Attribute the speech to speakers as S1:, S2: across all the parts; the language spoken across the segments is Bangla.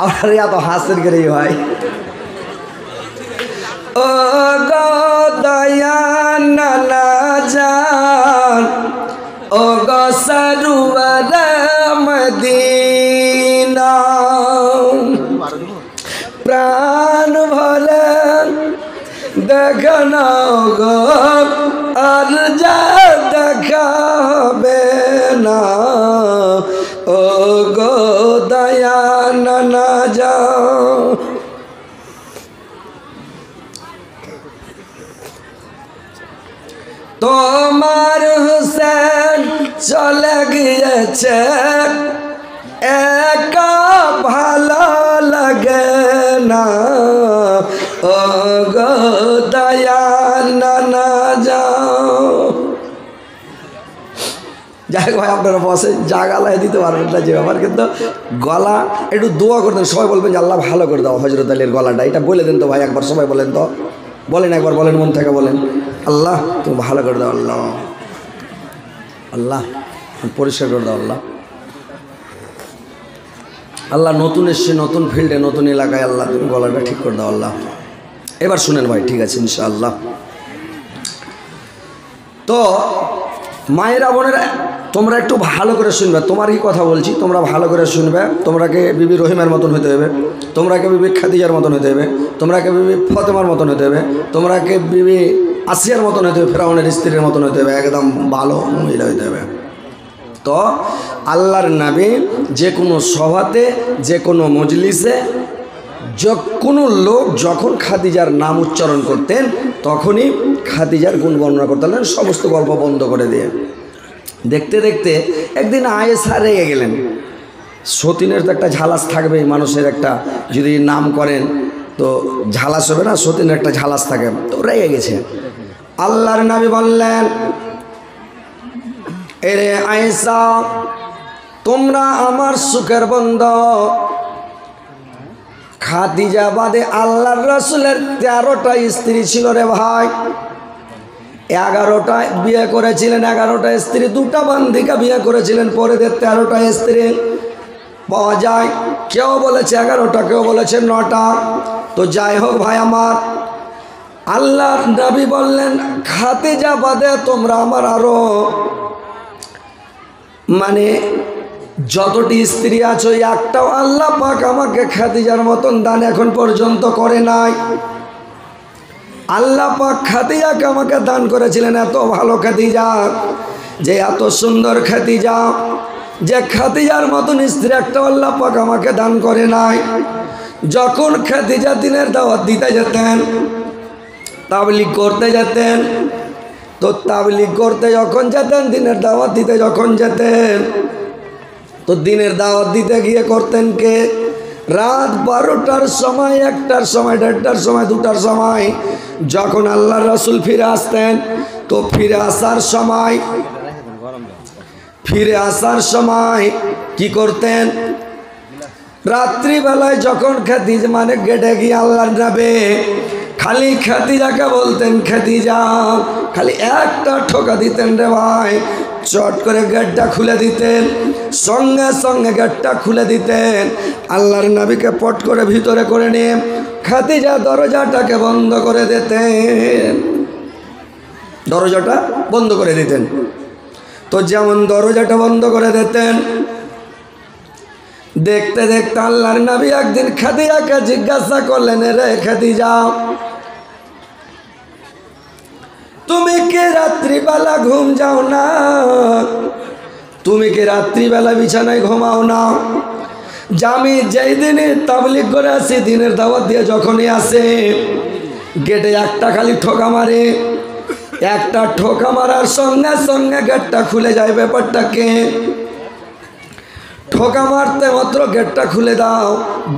S1: আপনার এত হাসের করেই ভাই। ও গো দয়াল নানা জান, ও গো সরওয়ার মদিনা, প্রাণ ভরে দেখানো গো আর যা দেখা হবে না। ও গো দয়াল নানা জান, তোমার হুসেন চলে গিয়েছে একা ভালো লাগে না। ও গো দয়াল নানা যান। যাই ভাই আপনারা বসে জাগালায় দিতে পারবেন না যে আমার, কিন্তু গলা একটু দোয়া করতেন। সবাই বলবেন যে আল্লাহ ভালো করে দাও হযরত আলীর গলাটা, এটা বলে দেন তো ভাই একবার, সবাই বলেন তো, বলেন একবার, বলেন মন থেকে বলেন, আল্লাহ তুমি ভালো করে দাও, আল্লাহ আল্লাহ পরিষ্কার করে দাও, আল্লাহ আল্লাহ নতুন এসছে নতুন ফিল্ডে নতুন এলাকায়, আল্লাহ তুমি গলাটা ঠিক করে দাও আল্লাহ। এবার শুনেন ভাই, ঠিক আছে ইনশাআল্লাহ। তো মায়েরা বোনেরা তোমরা একটু ভালো করে শুনবে, তোমারই কথা বলছি, তোমরা ভালো করে শুনবে। তোমরাকে বিবি রহিমের মতন হতে হবে, তোমরাকে বিবি খাদিজার মতন হতে হবে, তোমরাকে বিবি ফাতেমার মতন হতে হবে, তোমরাকে বিবি আসিয়ার মতন হতে হবে, ফেরাউনের স্ত্রীর মতন হতে হবে, একদম ভালো মহিলা হতে হবে। তো আল্লাহর নবী যে কোনো সভাতে যে কোনো মজলিসে কোনো লোক যখন খাদিজার নাম উচ্চারণ করতেন তখনই খাদিজার গুণ বর্ণনা করতেন, সমস্ত গল্প বন্ধ করে দিয়ে। দেখতে দেখতে একদিন আয়েশা রেগে গেলেন। সতীনের তো একটা ঝালাস থাকবেই, মানুষের একটা যদি নাম করেন তো ঝালাস হবে না, সতীনের একটা ঝালাস থাকে, তো রেগে গেছে। আল্লাহর নবী বললেন, এরে আয়েশা তোমরা আমার সুখের বন্ধু, খাদিজা বাদে আল্লাহর রাসূলের 13টা স্ত্রী ছিল রে ভাই। 11টা বিয়ে করেছিলেন, 11টা স্ত্রী, 2টা বান্দিকা বিয়ে করেছিলেন, পরে 13টা স্ত্রী পাওয়া যায়। কেউ বলেছে 11টা, কেউ বলেছে 9টা। তো যাই হোক ভাই আমার, আল্লাহর নবী বললেন খাদিজা বাদে তোমরা আমার আরো মানে যতটি স্ত্রী আছো একটাও আল্লাহ পাক আমাকে খাদিজার মতন দান এখন পর্যন্ত করে নাই। আল্লাহ পাক খাদিজাকে আমাকে দান করেছিলেন, এত ভালো খাদিজা, যে এত সুন্দর খাদিজা, যে খাদিজার মতন স্ত্রী একটা আল্লাহ পাক আমাকে দান করে নাই। যখন খাদিজা দিনের দাওয়াত দিতে যেতেন, তাবলীগ করতে যেতেন, তো তাবলীগ করতে যখন যেতেন, দিনের দাওয়াত দিতে যখন যেতেন, তো দিনের দাওয়াত দিতে গিয়ে করতেন কে? রাত 12টার সময়, 1টার সময়, 1:30টার সময়, 2টার সময় যখন আল্লাহর রাসূল ফিরে আসতেন, তো ফিরে আসার সময় কি করতেন? রাত্রিবেলায় যখন খাদিজা মানে গেটে গিয়ে আল্লাহর নবী খালি খাদিজাকে বলতেন খাদিজা, খালি একটা ঠোকা দিতেন রে ভাই, চট করে গেটটা খুলে দিতেন, সঙ্গে সঙ্গে গেটটা খুলে দিতেন। আল্লাহর নবীকে পট করে ভিতরে করে নিয়ে খাদিজা দরজাটাকে বন্ধ করে দিতেন, দরজাটা বন্ধ করে দিতেন। তো যেমন দরজাটা বন্ধ করে দিতেন, দেখতে দেখতে আল্লাহর নবী একদিন খাদিজাকে জিজ্ঞাসা করলেন, রে খাদিজা তুমি কি রাত্রিবেলা ঘুম যাও না? তুমি কি রাত্রিবেলা বিছানায় ঘুমাও না? যে আমি যেই দিনে তাবলীগ করে আসি, দিনের দাওয়াত দিয়ে যখনই আসে, গেটে একটা খালি ঠোকা মারে, একটা ঠোকা মারার সঙ্গে সঙ্গে গেটটা খুলে যায়। ব্যাপারটাকে ঠোকা মারতে মাত্র গেটটা খুলে দাও,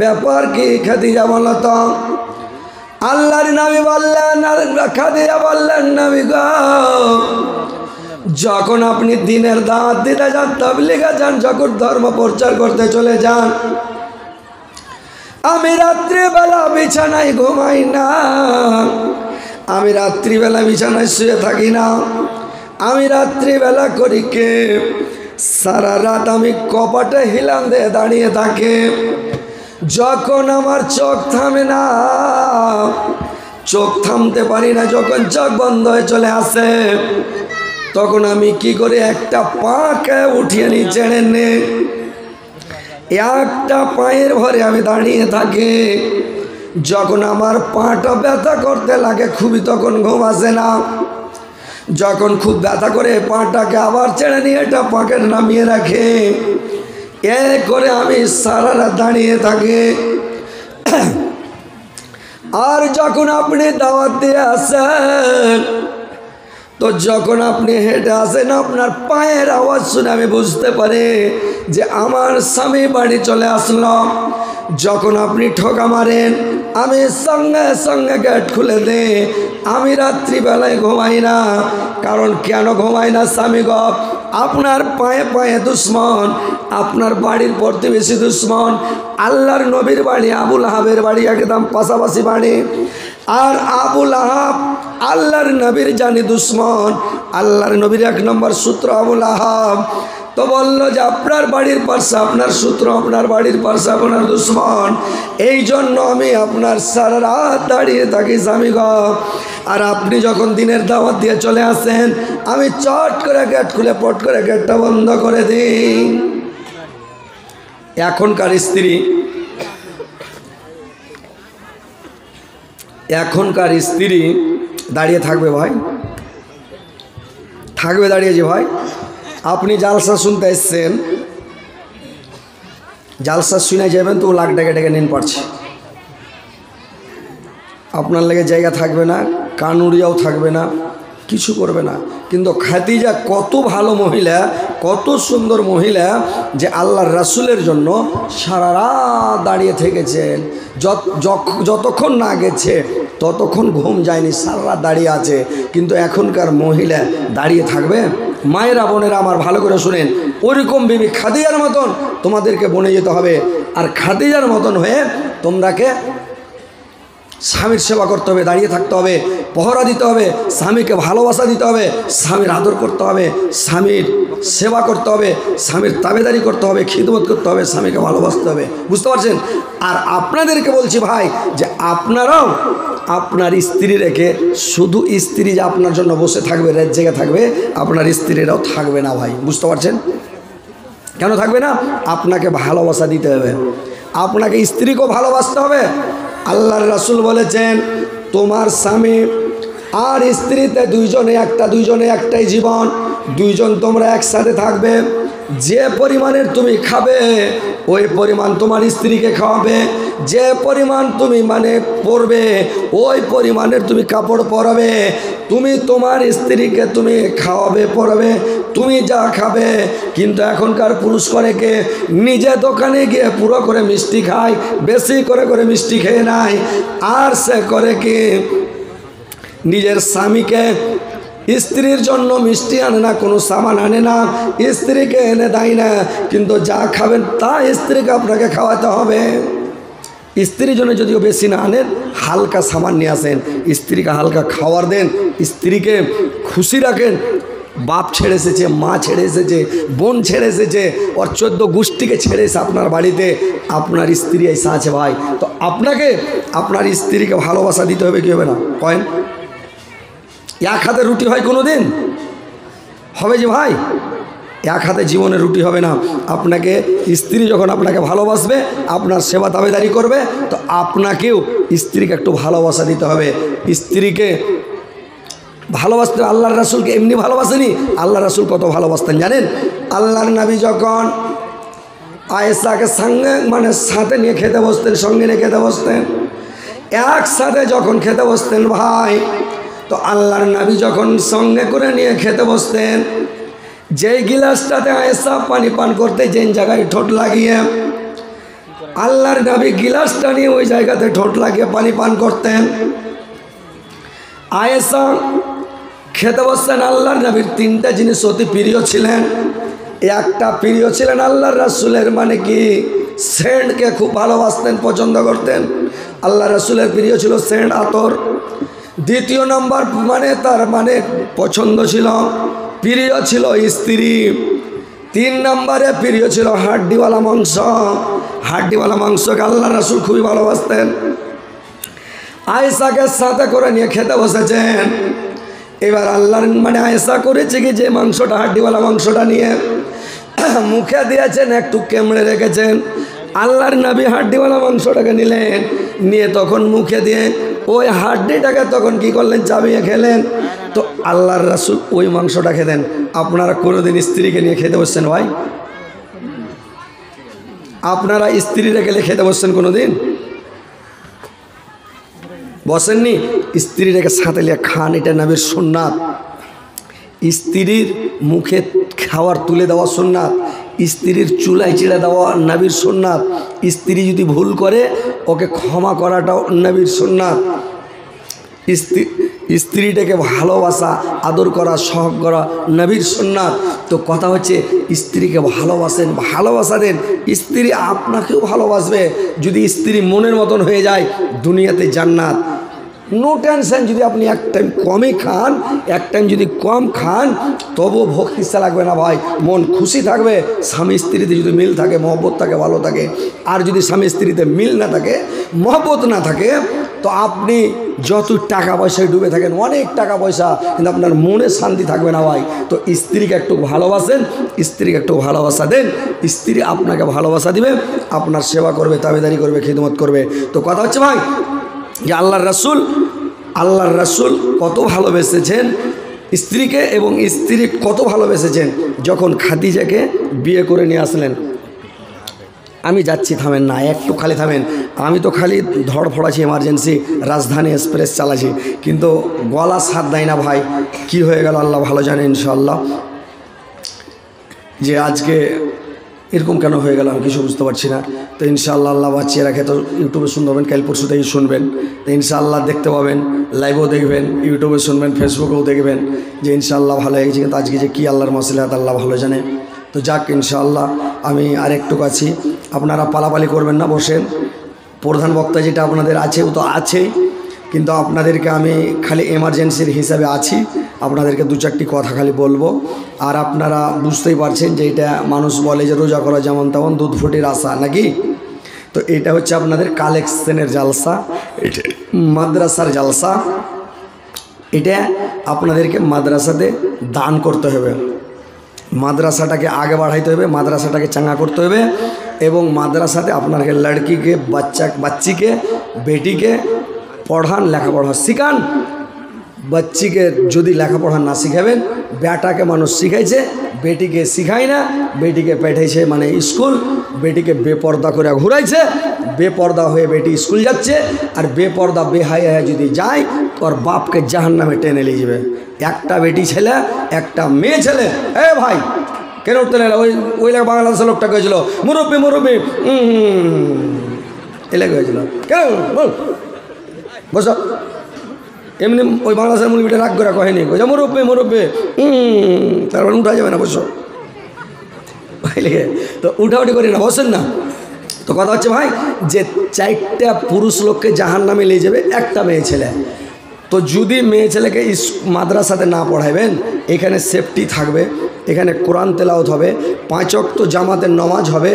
S1: ব্যাপার কি খাদিজা বলো তো? আল্লাহর নবী বললেন, খাদিজা বললেন, নবী গো যখন আপনি দিনের দাওয়াত দিতে যান, তাবলীগে যান, যখন ধর্ম প্রচার করতে চলে যান, আমি রাত্রিবেলা বিছানায় ঘুমাই না, আমি রাত্রিবেলা বিছানায় শুয়ে থাকি না, আমি রাত্রিবেলা করি কে? সারা রাত আমি কপাটে হিলাম দিয়ে দাঁড়িয়ে থাকে। যখন আমার চোখ থামে না, চোখ থামতে পারি না, যখন চোখ বন্ধ হয়ে চলে আসে, তখন আমি কি করে একটা পাকে উঠিয়ে নি, ছেড়ে নে, একটা পায়ের ভরে আমি দাঁড়িয়ে থাকি। যখন আমার পাটা ব্যথা করতে লাগে খুবই, তখন ঘুম আসে না। যখন খুব ব্যথা করে পাটাকে আবার ছেড়ে নিয়ে এটা পাকে নামিয়ে রাখে, এ করে আমি সারা রাত দাঁড়িয়ে থাকি। আর যখন আপনি দাওয়াত দিয়ে আসেন, তো যখন আপনি হেঁটে আসেন, আপনার পায়ের আওয়াজ শুনে আমি বুঝতে পারি যে আমার স্বামী বাড়ি চলে আসলো। যখন আপনি ঠোকা মারেন, আমি সঙ্গে সঙ্গে গেট খুলে দিই। আমি রাত্রিবেলায় ঘুমাই না। কারণ কেন ঘুমাই না স্বামী গো? আপনার পায়ে পায়ে দুশ্মন, আপনার বাড়ির প্রতিবেশী দুশ্মন। আল্লাহর নবীর বাড়ি আবুল আহাবের বাড়ি একদম পাশাপাশি বাড়ি। আর আবুল আহাব আল্লাহর নবীর জানি দুশ্মন। আল্লাহর নবীর 1 নম্বর সূত্র আবুল আহাব। তো বললো যে আপনার বাড়ির পাশে আপনার সূত্র, আপনার বাড়ির পাশে আপনার দুশ্মন। এই জন্য আমি আপনার সারা রাত দাঁড়িয়ে থাকি স্বামী গো। আর আপনি যখন দিনের দাওয়াত দিয়ে চলে আসেন, আমি চট করে গেট খুলে পট করে গেটটা বন্ধ করে দিই। এখনকার স্ত্রী দাঁড়িয়ে থাকবে ভাই? থাকবে দাঁড়িয়ে? যে ভাই আপনি জালসা শুনতে এসছেন, জালসা শুনে যাবেন তো লাখ ডেকে ডেকে নিন পারছে, আপনার লেগে জায়গা থাকবে না, কানুরিয়াও থাকবে না, কিছু করবে না। কিন্তু খাদিজা কত ভালো মহিলা, কত সুন্দর মহিলা যে আল্লাহর রাসূলের জন্য সারা রাত দাঁড়িয়ে থেকেছেন। যতক্ষণ না গেছে ততক্ষণ ঘুম যায়নি, সারা রাত দাঁড়িয়ে আছে। কিন্তু এখনকার মহিলা দাঁড়িয়ে থাকবে? মায়েরা বোনেরা আমার ভালো করে শুনেন, ওরকম বিবি খাদিজার মতন তোমাদেরকে বনে যেতে হবে। আর খাদিজার মতন হয়ে তোমরাকে স্বামীর সেবা করতে হবে, দাঁড়িয়ে থাকতে হবে, পহরা দিতে হবে, স্বামীকে ভালোবাসা দিতে হবে, স্বামীর আদর করতে হবে, স্বামীর সেবা করতে হবে, স্বামীর তাবেদারি করতে হবে, খিদমত করতে হবে, স্বামীকে ভালোবাসতে হবে। বুঝতে পারছেন? আর আপনাদেরকে বলছি ভাই যে আপনারাও আপনার স্ত্রী রেখে, শুধু স্ত্রী যে আপনার জন্য বসে থাকবে, রাত জেগে থাকবে, আপনার স্ত্রীরাও থাকবে না ভাই। বুঝতে পারছেন? কেন থাকবে না? আপনাকে ভালোবাসা দিতে হবে, আপনাকে স্ত্রীকেও ভালোবাসতে হবে। আল্লাহর রাসূল বলেছেন, তোমার স্বামী আর স্ত্রীতে দুইজনে একটাই জীবন, দুইজন তোমরা একসাথে থাকবে। যে পরিমাণের তুমি খাবে ওই পরিমাণ তোমার স্ত্রীকে খাওয়াবে, যে পরিমাণ তুমি পরবে ওই পরিমাণের তুমি কাপড় পরাবে। তুমি তোমার স্ত্রীকে তুমি খাওয়াবে, পরাবে, তুমি যা খাবে। কিন্তু এখনকার পুরুষ করে কে? নিজে দোকানে গিয়ে পুরো করে মিষ্টি খায়, বেশি করে করে মিষ্টি খেয়ে নেয়। আর সে করে কি? নিজের স্বামীকে, স্ত্রীর জন্য মিষ্টি আনে না, কোনো সামান আনে না, স্ত্রীকে এনে দেয় না। কিন্তু যা খাবেন তা স্ত্রীকে আপনাকে খাওয়াতে হবে। স্ত্রীর জন্য যদিও বেশি না আনেন, হালকা সামান নিয়ে আসেন, স্ত্রীকে হালকা খাওয়ার দেন, স্ত্রীকে খুশি রাখেন। বাপ ছেড়ে এসেছে, মা ছেড়ে এসেছে, বোন ছেড়ে এসেছে, ওর 14 গোষ্ঠীকে ছেড়ে এসে আপনার বাড়িতে আপনার স্ত্রী এসে আছে ভাই। তো আপনাকে আপনার স্ত্রীকে ভালোবাসা দিতে হবে, কি হবে না? কয়েন এক হাতে রুটি হয় কোনো দিন? হবে যে ভাই? এক হাতে জীবনে রুটি হবে না। আপনাকে স্ত্রী যখন আপনাকে ভালোবাসবে, আপনার সেবা তাবেদারি করবে, তো আপনাকেও স্ত্রীকে একটু ভালোবাসা দিতে হবে। স্ত্রীকে ভালোবাসতে, আল্লাহর রাসূলকে এমনি ভালোবাসেনি, আল্লাহর রাসূল কত ভালোবাসতেন জানেন? আল্লাহর নবী যখন আয়েশাকে সঙ্গে সাথে নিয়ে খেতে বসতেন, সঙ্গে নিয়ে খেতে বসতেন, একসাথে যখন খেতে বসতেন ভাই, তো আল্লাহর নবী যখন সঙ্গে করে নিয়ে খেতে বসতেন, যেই গিলাসটাতে আয়েশা পানি পান করতে, যেই জায়গায় ঠোঁট লাগিয়ে, আল্লাহর নবী গিলাসটা নিয়ে ওই জায়গাতে ঠোঁট লাগিয়ে পানি পান করতেন। আয়েশা খেতে বসতেন। আল্লাহর নবীর 3টা জিনিস অতি প্রিয় ছিলেন। একটা প্রিয় ছিলেন আল্লাহর রাসূলের কি সেন্টকে খুব ভালোবাসতেন, পছন্দ করতেন। আল্লাহ রাসূলের প্রিয় ছিল সেন্ট, আতর। দ্বিতীয় নম্বর তার পছন্দ ছিল, প্রিয় ছিল স্ত্রী। 3 নম্বরে প্রিয় ছিল হাড্ডিওয়ালা মাংস। হাড্ডিওয়ালা মাংসকে আল্লাহ রাসূল খুবই ভালোবাসতেন। আয়েশাকে সাথে করে নিয়ে খেতে বসেছেন। এবার আল্লাহর মানে আয়েশা করেছে কি যে মাংসটা হাড্ডিওয়ালা মাংসটা নিয়ে মুখে দিয়েছেন, একটু কেমড়ে রেখেছেন। আল্লাহর নবী হাড্ডিওয়ালা মাংসটাকে নিলেন, নিয়ে তখন মুখে দিয়ে ওই হাড্ডিটাকে তখন কি করলেন, চাবিয়ে খেলেন। তো আল্লাহর রাসূল ওই মাংসটা খেতেন। আপনারা কোনোদিন স্ত্রীকে নিয়ে খেতে বসছেন ভাই? আপনারা স্ত্রী রেখে খেতে বসছেন কোনোদিন? বসেননি? স্ত্রী রেখে সাথে লিয়ে খান, এটা নবীর সুন্নাত। স্ত্রীর মুখে খাবার তুলে দেওয়া সুন্নাত, স্ত্রীর চুলায় চিড়ে দেওয়া নবীর সুন্নাত, স্ত্রী যদি ভুল করে ওকে ক্ষমা করাটাও নবীর সুন্নাত। স্ত্রীটাকে ভালোবাসা, আদর করা, সহগ করা নবীর সুন্নাত। তো কথা হচ্ছে স্ত্রীকে ভালোবাসেন, ভালোবাসা দেন, স্ত্রী আপনাকেও ভালোবাসবে। যদি স্ত্রী মনের মতন হয়ে যায়, দুনিয়াতে জান্নাত, নো টেনশন। যদি আপনি এক টাইম কমই খান, এক টাইম যদি কম খান, তবুও ভোগ ইচ্ছা লাগবে না ভাই, মন খুশি থাকবে। স্বামী স্ত্রীতে যদি মিল থাকে, মহব্বত থাকে, ভালো থাকে। আর যদি স্বামী স্ত্রীতে মিল না থাকে, মহব্বত না থাকে, তো আপনি যত টাকা পয়সায় ডুবে থাকেন, অনেক টাকা পয়সা, কিন্তু আপনার মনে শান্তি থাকবে না ভাই। তো স্ত্রীকে একটু ভালোবাসেন, স্ত্রীকে একটু ভালোবাসা দেন, স্ত্রী আপনাকে ভালোবাসা দিবে, আপনার সেবা করবে, তাবেদারি করবে, খিদমত করবে। তো কথা হচ্ছে ভাই যে আল্লাহর রাসূল কত ভালোবেসেছেন স্ত্রীকে, এবং স্ত্রী কত ভালোবেসেছেন। যখন খাদিজাকে বিয়ে করে নিয়ে আসলেন, আমি যাচ্ছি, থামেন না, একটু খালি থামেন, আমি তো খালি ধড়ফড় আছি, এমার্জেন্সি রাজধানী এক্সপ্রেস চালাচ্ছি, কিন্তু গলা সাথ দেয় না ভাই। কি হয়ে গেল আল্লাহ ভালো জানে ইনশাআল্লাহ, যে আজকে এরকম কেন হয়ে গেল আমি কিছু বুঝতে পারছি না। তো ইনশাআল্লাহ আল্লাহ বাঁচিয়ে রাখে। তো ইউটিউবে শুনবেন, কাল পরশু থেকেই শুনবেন। তো ইনশাআল্লাহ দেখতে পাবেন, লাইভও দেখবেন, ইউটিউবে শুনবেন, ফেসবুকেও দেখবেন যে ইনশাআল্লাহ ভালো হয়ে গেছে। কিন্তু আজকে যে কী আল্লাহর মাসলাহাত আল্লাহ ভালো জানে। তো যাক ইনশাআল্লাহ আমি আরেকটু আছি, আপনারা পালাপালি করবেন না, বসেন। প্রধান বক্তা যেটা আপনাদের আছে ও তো আছেই, কিন্তু আপনাদেরকে আমি খালি এমার্জেন্সির হিসাবে আছি, আপনাদেরকে 2-4টি কথা খালি বলবো। আর আপনারা বুঝতেই পারছেন যে এটা মানুষ বলে যে রোজা করা যেমন তেমন, দুধ ফুটির আশা নাকি। তো এটা হচ্ছে আপনাদের কালেকশনের জালসা, এটা মাদ্রাসার জালসা। এটা আপনাদেরকে মাদ্রাসাতে দান করতে হবে, মাদ্রাসাটাকে আগে বাড়াইতে হবে, মাদ্রাসাটাকে চাঙ্গা করতে হবে। এবং মাদ্রাসাতে আপনাকে লড়কিকে, বাচ্চিকে, বেটিকে পড়ান, লেখাপড়া শিখান। বাচ্চিকে যদি লেখাপড়া না শিখাবেন, বেটাকে মানুষ শিখাইছে, বেটিকে শিখায় না, বেটিকে পাঠাইছে মানে স্কুল, বেটিকে বেপর্দা করে ঘুরাইছে, বেপর্দা হয়ে বেটি স্কুল যাচ্ছে, আর বেপর্দা বেহায়া যদি যায় তোর বাপকে জাহান্নামে টেনে নিয়ে যাবে। একটা বেটি ছেলে, একটা মেয়ে ছেলে। এ ভাই কেন উঠতে না? ওই বাংলাদেশের লোকটা গেছিল মুরব্বী মুরব্বী, এলাকা হয়েছিল কেন বল বস। এমনি ওই বাংলাদেশের মুরব্বীটা রাগ করে কহেনি, মুরব্বী মুরব্বী, তারপর উঠা যাবে না, বসো। তো উঠাউঠি করি না, বসেন না। তো কথা হচ্ছে ভাই যে 4টা পুরুষ লোককে জাহান্নামে নিয়ে যাবে একটা মেয়ে ছেলে। তো যদি মেয়ে ছেলেকে মাদ্রাসাতে না পড়াইবেন, এখানে সেফটি থাকবে, এখানে কোরআন তেলাওয়াত হবে, 5 ওয়াক্ত জামাতের নামাজ হবে,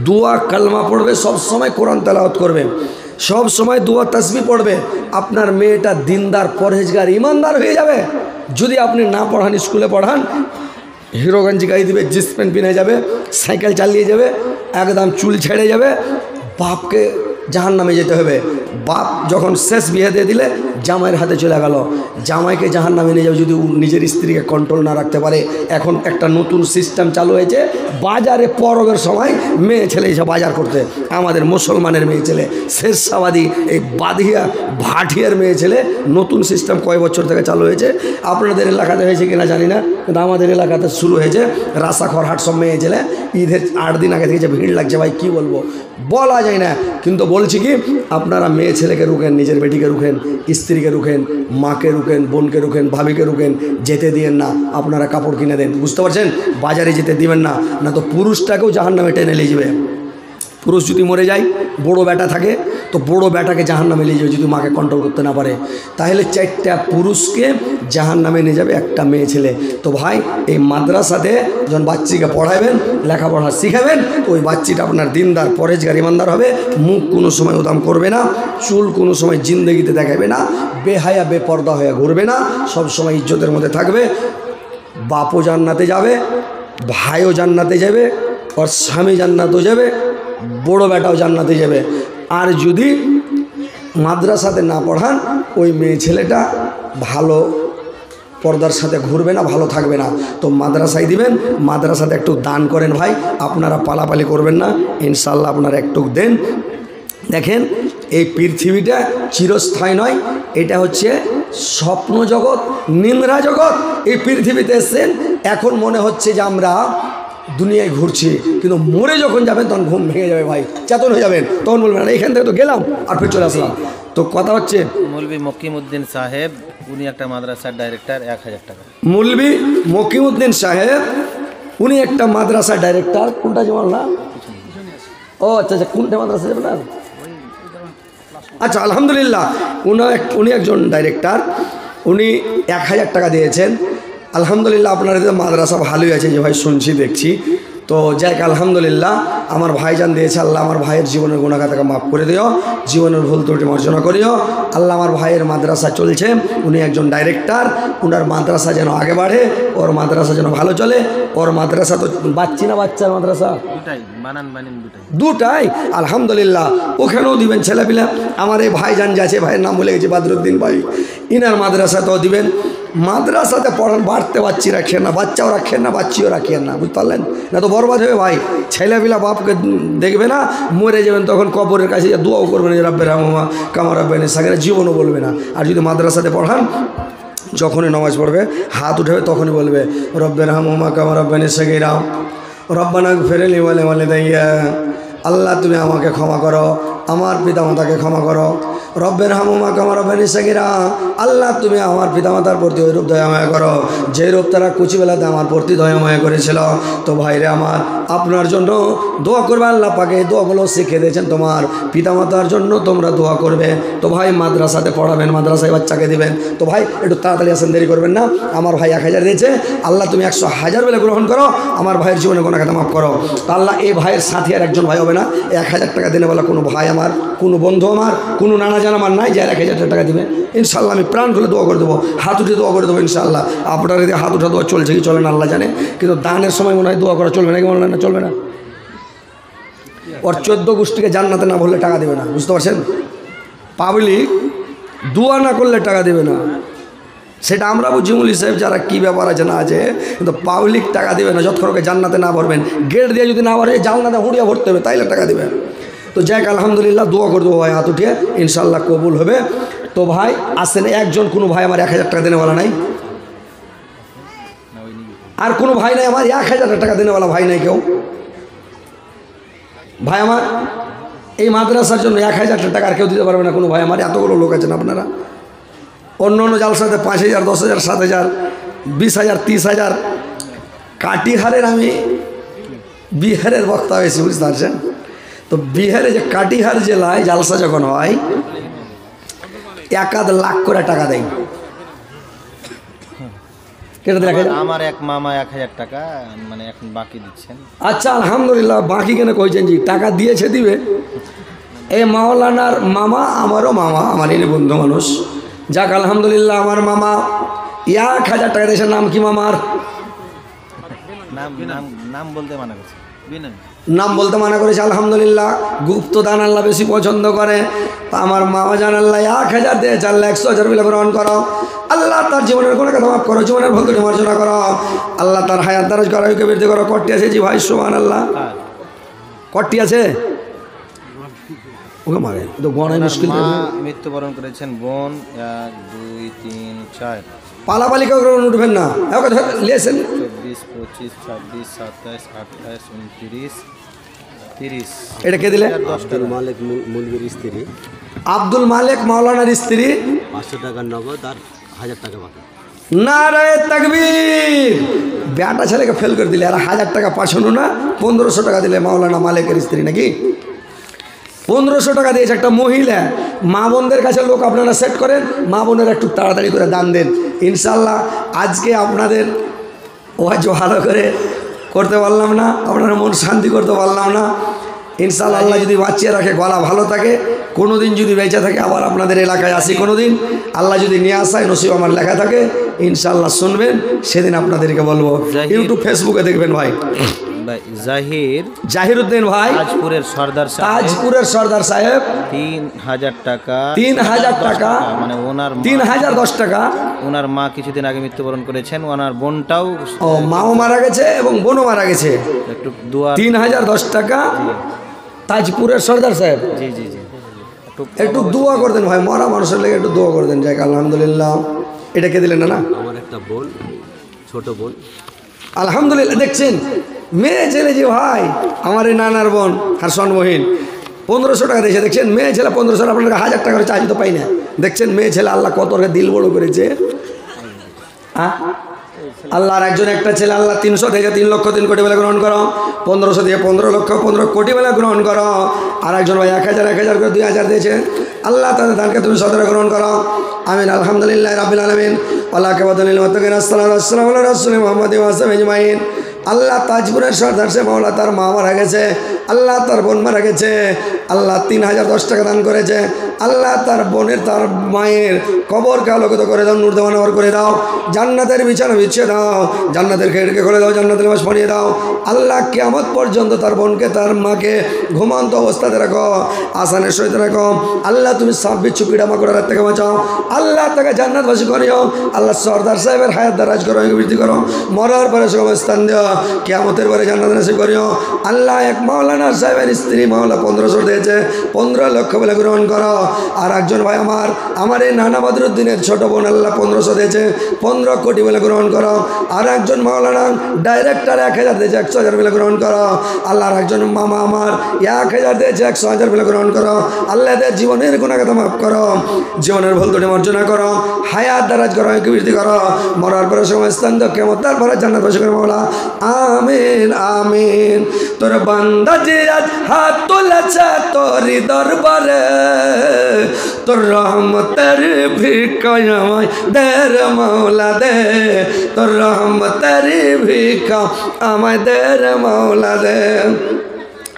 S1: দুয়া কালমা পড়বে, সব সময় কোরআন তেলাওয়াত করবে, সব সময় দুয়া তাসবিহ পড়বে। আপনার মেয়েটা দিনদার, পরহেজগার, ইমানদার হয়ে যাবে। যদি আপনি না পড়ান, স্কুলে পড়ান, হিরোগঞ্জি গাড়ি দিবে, জিন্স প্যান্ট পিনে যাবে, সাইকেল চালিয়ে যাবে, একদম চুল ছেড়ে যাবে, বাপকে জাহান্নামে যেতে হবে। বাপ যখন শেষ বিয়ে দিয়ে দিলে জামাইয়ের হাতে চলে গেল, জামাইকে জাহান্নামে নিয়ে যাবে যদি নিজের স্ত্রীকে কন্ট্রোল না রাখতে পারে। এখন একটা নতুন সিস্টেম চালু হয়েছে, বাজারে পরবের সময় মেয়ে ছেলে এসে বাজার করতে, আমাদের মুসলমানের মেয়ে ছেলে, শেরশাবাদী, এই বাদিয়া ভাটিয়ার মেয়ে ছেলে, নতুন সিস্টেম কয় বছর থেকে চালু হয়েছে। আপনাদের এলাকাতে হয়েছে কিনা জানি না, কিন্তু আমাদের এলাকাতে শুরু হয়েছে। রাসাখর হাট সব মেয়ে ছেলে, ঈদের 8 দিন আগে থেকে যে ভিড় লাগছে ভাই কি বলবো, বলা যায় না। কিন্তু বলছি কি, আপনারা মেয়ে ছেলেকে রুখেন, নিজের বেটিকে রুখেন, স্ত্রীকে রুখেন, মাকে রুখেন, বোনকে রুখেন, ভাবিকে রুখেন, যেতে দিয়েন না। আপনারা কাপড় কিনে দেন, বুঝতে পারছেন, বাজারে যেতে দিবেন না, না তো পুরুষটাকেও জাহান্নামে টেনে নিয়ে যাবে। পুরুষ যদি মরে যায়, বড় বেটা থাকে, তো বড় বেটাকে জাহান্নামে নিয়ে যাবে যদি মাকে কন্ট্রোল করতে না পারে। তাহলে 4টা পুরুষকে জাহান্নামে নিয়ে যাবে একটা মেয়ে ছেলে। তো ভাই এই মাদ্রাসাতে যখন বাচ্চিকে পড়াবেন, লেখাপড়া শিখাবেন, ওই বাচ্চিটা আপনার দিনদার পরেজগার ইমানদার হবে, মুখ কোনো সময় উদাম করবে না, চুল কোনো সময় জিন্দগিতে দেখাবে না, বেহায়া বেপর্দা হয়ে ঘুরবে না, সব সময় ইজ্জতের মধ্যে থাকবে। বাপও জান্নাতে যাবে, ভাইও জান্নাতে যাবে, ওর স্বামী জান্নাতও যাবে, বড় বেটাও জান্নাতে যাবে। আর যদি মাদ্রাসাতে না পড়ান, ওই মেয়ে ছেলেটা ভালো পর্দার সাথে ঘুরবে না, ভালো থাকবে না। তো মাদ্রাসায় দিবেন, মাদ্রাসাতে একটু দান করেন ভাই, আপনারা পালাপালি করবেন না, ইনশাল্লাহ আপনারা একটু দেন। দেখেন এই পৃথিবীটা চিরস্থায়ী নয়, এটা হচ্ছে স্বপ্ন জগৎ, নিন্দ্রা জগৎ। এই পৃথিবীতে এসেছেন, এখন মনে হচ্ছে যে আমরা দুনিয়ায় ঘুরছি, কিন্তু মরে যখন যাবেন তখন ঘুম ভেঙে যাবে ভাই, চেতন হয়ে যাবেন, তখন বলবেন না এখান থেকে তো গেলাম আর ফির চলে আসলাম। তো কথা হচ্ছে
S2: মৌলভী মকিমউদ্দিন সাহেব, উনি একটা মাদ্রাসার ডাইরেক্টর, 1000 টাকা।
S1: মৌলভী মকিমউদ্দিন সাহেব, উনি একটা মাদ্রাসার ডাইরেক্টর। কোনটা যেমন না, ও আচ্ছা আচ্ছা, কোনটা মাদ্রাসা যাবেন না, আচ্ছা আলহামদুলিল্লাহ, উনি একজন ডাইরেক্টর, উনি 1000 টাকা দিয়েছেন। আলহামদুলিল্লাহ, আপনার এদের মাদ্রাসা ভালোই আছে যে ভাই শুনছি দেখছি। তো যাই আলহামদুলিল্লাহ, আমার ভাইজান দিয়েছে, আল্লাহ আমার ভাইয়ের জীবনের গুণাখাতাকে মাফ করে দিও, জীবনের ভুল ত্রুটি মার্জনা করিও। আল্লাহ আমার ভাইয়ের মাদ্রাসা চলছে, উনি একজন ডাইরেক্টর, ওনার মাদ্রাসা যেন আগে বাড়ে, ওর মাদ্রাসা যেন ভালো চলে। ওর মাদ্রাসা তো বাচ্চি না বাচ্চার মাদ্রাসা দুটাই, আলহামদুলিল্লাহ, ওখানেও দিবেন ছেলেপিলা। আমার এই ভাইজান যে আছে, ভাইয়ের নাম বলে গেছি, বাদরুদ্দিন ভাই, ইনার মাদ্রাসাতেও দিবেন। মাদ্রাসাতে পড়ান, বাড়তে বাচ্চি রাখেন না, বাচ্চাও রাখেন না, বাচ্চিও রাখেন না, বুঝতে পারলেন না? তো বরবাদ হবে ভাই, ছেলেপিলা বাপকে দেখবে না, মরে যাবেন তখন কবরের কাছে দোয়াও করবেন যে রাব্বের হামা কামা রাব্বানি সাগেরা, জীবনও বলবে না। আর যদি মাদ্রাসাতে পড়ান, যখনই নামাজ পড়বে হাত উঠাবে, তখনই বলবে রব্বের হামা কামা রাব্বানি সাগেরা, রব্বানা ফেরেলি বলে বলে দাইয়া, আল্লাহ তুমি আমাকে ক্ষমা করো, আমার পিতামাতাকে ক্ষমা করো। রব্বের হামুমা কামা রব্বানি সাগীরা, আল্লাহ তুমি আমার পিতামাতার প্রতি ওই রূপ দয়াময় করো যে রূপ তারা কুচিবেলাতে আমার প্রতি দয়াময় করেছিল। তো ভাইরে আমার, আপনার জন্য দোয়া করবে, আল্লাহ পাকে এই দোয়াগুলো শিখে দিয়েছেন, তোমার পিতামাতার জন্য তোমরা দোয়া করবে। তো ভাই মাদ্রাসাতে পড়াবেন, মাদ্রাসায় বাচ্চাকে দিবেন। তো ভাই একটু তাড়াতাড়ি আসেন, দেরি করবেন না। আমার ভাই 1000 দিয়েছে, আল্লাহ তুমি 100,000 বেলা গ্রহণ করো, আমার ভাইয়ের জীবনে গুনাহখাতা মাফ করো। তো আল্লাহ এই ভাইয়ের সাথে আর একজন ভাই হবে না, 1000 টাকা দিনে বলা কোনো ভাই আমার, কোনো বন্ধু আমার, কোনো নানা জানা আমার নাই যে 1000 টাকা দিবে। ইনশাল্লাহ আমি প্রাণ খুলে দোয়া করে দেবো, হাত উঠে দোয়া করে দেবো ইনশাল্লাহ। আপনার যদি হাত উঠা দোয়া চলছে কি চলে না আল্লাহ জানে, কিন্তু দানের সময় মনে হয় দোয়া করা চলবে না, কি মনে হয় না? চলবে না। ওর 14 গোষ্ঠীকে জান্নাতে না বললে টাকা দেবে না, বুঝতে পারছেন? পাবলিক দোয়া না করলে টাকা দেবে না, সেটা আমরা বুঝি মৌলী সাহেব যারা কী ব্যাপার আছে না আছে, কিন্তু পাবলিক টাকা দেবে না যতক্ষণ ওকে জান্নাতে না ভরবেন। গেট দিয়ে যদি না ভরে, জানলাতে হুঁড়িয়া ভরতে হবে, তাইলে টাকা দেবে। তো যাক আলহামদুলিল্লাহ, দোয়া করে দেবো ভাই, হাত উঠিয়ে ইনশাল্লাহ কবুল হবে। তো ভাই আসেন, একজন কোনো ভাই আমার 1000 টাকা দেনেওয়ালা নাই, আর কোনো ভাই নাই আমার 1000 টাকা দেনেওয়ালা ভাই নাই কেউ। ভাই আমার এই মাদ্রাসার জন্য 1000 টাকা আর কেউ দিতে পারবে না কোনো ভাই আমার, এতগুলো লোক আছেন আপনারা। অন্য অন্য জালসাতে 5000, 10,000, 7,000, 20,000, 30,000। কাটিহারের, আমি বিহারের বক্তা হয়েছি, বুঝতে পারছেন? তো বিহারে যে কাটিহার জেলায় জালসা যখন হয়, 1-1 লাখ করে টাকা দেয়।
S2: আমার এক মামা 1000 টাকা মানে এখন বাকি দিচ্ছেন।
S1: আচ্ছা আলহামদুলিল্লাহ, বাকি কেন কইছেন জি, টাকা দিয়েছে দিবে। এই মাওলানার মামা আমারও মামা, আমার এনে বন্ধু মানুষ। যাক আলহামদুলিল্লাহ, আমার মামা 1000 টাকা দিয়েছে। নাম কি মামার?
S2: নাম বলতে মানা করছে,
S1: নাম বলতে মানা করেছে। আলহামদুলিল্লাহ, গুপ্ত দান আল্লাহ বেশি পছন্দ করে। আমার মামা জান আল্লাহ 1000 দিয়েছে, আল্লাহ 100,000 বিলে গ্রহণ করো। আল্লাহ তার জীবনের কোনো কথা মাফ করো, জীবনের ভুল ত্রুটি মার্জনা করো। আল্লাহ তার হায়াত দারাজ করো, বৃদ্ধি করো। কটি আছে জি ভাই? সুবহানাল্লাহ। কটি আছে? ওকে মারে তো গণাই মুশকিল।
S2: মৃত্যুবরণ করেছেন বোন 1, 2, 3, 4।
S1: পালাপালি কেউ উঠবেন না, লিয়েছেন
S2: 24, 25, 26, 27, 28, 29, 30।
S1: এটা কে দিলে?
S3: আব্দুল মালিক মৌলভীর স্ত্রী।
S1: আব্দুল মালিক মাওলানার স্ত্রী।
S3: 500 টাকা নগদ আর 1000 টাকা বাকি।
S1: নারায়ে তাকবীর। বেটা ছেলেকে ফেল করে দিলে, আর 1000 টাকা পাঠানো না, 1500 টাকা দিলে মাওলানা মালিকের স্ত্রী নাকি? 1500 টাকা দিয়েছে একটা মহিলা। মা বোনদের কাছে লোক আপনারা সেট করেন, মা বোনের একটু তাড়াতাড়ি করে দান দেন। ইনশাল্লাহ আজকে আপনাদের ওয়াজ ভালো করে করতে পারলাম না, আপনারা মন শান্তি করতে পারলাম না। ইনশাল্লাহ আল্লাহ যদি বাঁচিয়ে রাখে, গলা ভালো থাকে, কোনো দিন যদি বেঁচে থাকে আবার আপনাদের এলাকায় আসি, কোনো দিন আল্লাহ যদি নিয়ে আসায় নসিব আমার লেখা থাকে, ইনশাল্লাহ শুনবেন, সেদিন আপনাদেরকে বলবো। ইউটিউব ফেসবুকে দেখবেন ভাই। জাহিরউদ্দিন ভাই
S2: তাজপুরের সর্দার সাহেব,
S1: তাজপুরের সর্দার সাহেব
S2: 3000 টাকা,
S1: 3000 টাকা,
S2: মানে ওনার
S1: 3010 টাকা।
S2: ওনার মা কিছুদিন আগে মৃত্যুবরণ করেছেন, ওনার বোনটাও
S1: ও মাও মারা গেছে এবং বোনও মারা গেছে।
S2: একটু দোয়া।
S1: 3010 টাকা তাজপুরের সর্দার সাহেব।
S2: জি জি জি,
S1: একটু দোয়া করে দেন ভাই, মরা মানুষের লেগে একটু দোয়া করে দেন। যাই আলহামদুলিল্লাহ। এটা কে দিলেন? না
S3: আমার একটা বোন, ছোট বোন।
S1: আলহামদুলিল্লাহ। দেখছেন মেয়ে ছেলে যে ভাই, আমার এই নানার বোন হারসন মহিন 1500 টাকা দিয়েছে। দেখছেন মেয়ে ছেলে 1500, আপনার 1000 টাকা করে চার্জ তো পাই না। দেখছেন মেয়ে ছেলে আল্লাহ কত দিল বড় করেছে। আল্লাহর একজন একটা ছেলে আল্লাহ 300 থেকে 3 লক্ষ 3 কোটি বেলা গ্রহণ করো, 1500 দিয়ে 15 লক্ষ 15 কোটি বেলা গ্রহণ করো। আর একজন ভাই 1000 করে 2000 দিয়েছে। আল্লাহ তাদের দানকে তুমি সদরে গ্রহণ করো। আমিন। আলহামদুলিল্লাহ রাব্বিল আলামিন। আল্লাহকে বদলিল মুত্তাকিন। আসসালামু আলাইহি রাসূলি মুহাম্মাদি ওয়া সাহবিহি আজমাইন। আল্লাহ তাজপুরের সর্দার সে মাওলা, তার মা মারা গেছে, আল্লাহ তার বোন মারা গেছে, আল্লাহ 3010 টাকা দান করেছে। আল্লাহ তার বোনের, তার মায়ের কবরকে আলোকিত করে দাও, নূর দেওয়ানওয়ার করে দাও, জান্নাতের বিছানা বিছিয়ে দাও, জান্নাতের খেড়কে খুলে দাও, জান্নাতের মাস পড়িয়ে দাও। আল্লাহ কিয়ামত পর্যন্ত তার বোনকে, তার মাকে ঘুমন্ত অবস্থাতে রাখো, আসানের সহিত রাখো। আল্লাহ তুমি সাপ বিচ্ছু পিড়া মাকড়ার হাত থেকে বাঁচাও। আল্লাহ তাকে জান্নাতবাসী করিও। আল্লাহ সর্দার সাহেবের হায়াত দারাজ করো, বৃদ্ধি করো, মরার পরে সময় স্থান দেওয়া, কিয়ামতের পরে জান্নাত নসিব করিও। আল্লাহ এক মাওলানা সাহেবের স্ত্রী মাওলা 1500 দিয়েছে, 15 লক্ষ বলে গ্রহণ করো। আর একজন ভাই আমার এই নানা বদরুদ্দিনের ছোট বোন আল্লাহ 1500 দিয়েছে, 15 কোটি বলে গ্রহণ করো। আর একজন মাওলানা ডাইরেক্টর 1000 দিয়েছে, 100,000 বলে গ্রহণ করো। আল্লাহর একজন মামা আমার 1000 দিয়েছে, 100,000 বলে গ্রহণ করো। আল্লাহ এদের জীবনের গুনাহগাতা মাফ করো, জীবনের ভুল ত্রুটি মার্জনা করো, হায়াত দারাজ করো, বৃদ্ধি করো, মরার পরে সময় স্থান দাও, কিয়ামতের পরে জান্নাতবাসী করো মাওলা। আমিন আমিন। তোর বান্দা যে আজ হাত তুলেছে তোরি দরবারে, তোর রহমতের ভিক্ষা আমায় দে রে মাওলা দে, তোর রহমতের ভিক্ষা আমায় দে রে মাওলা দে।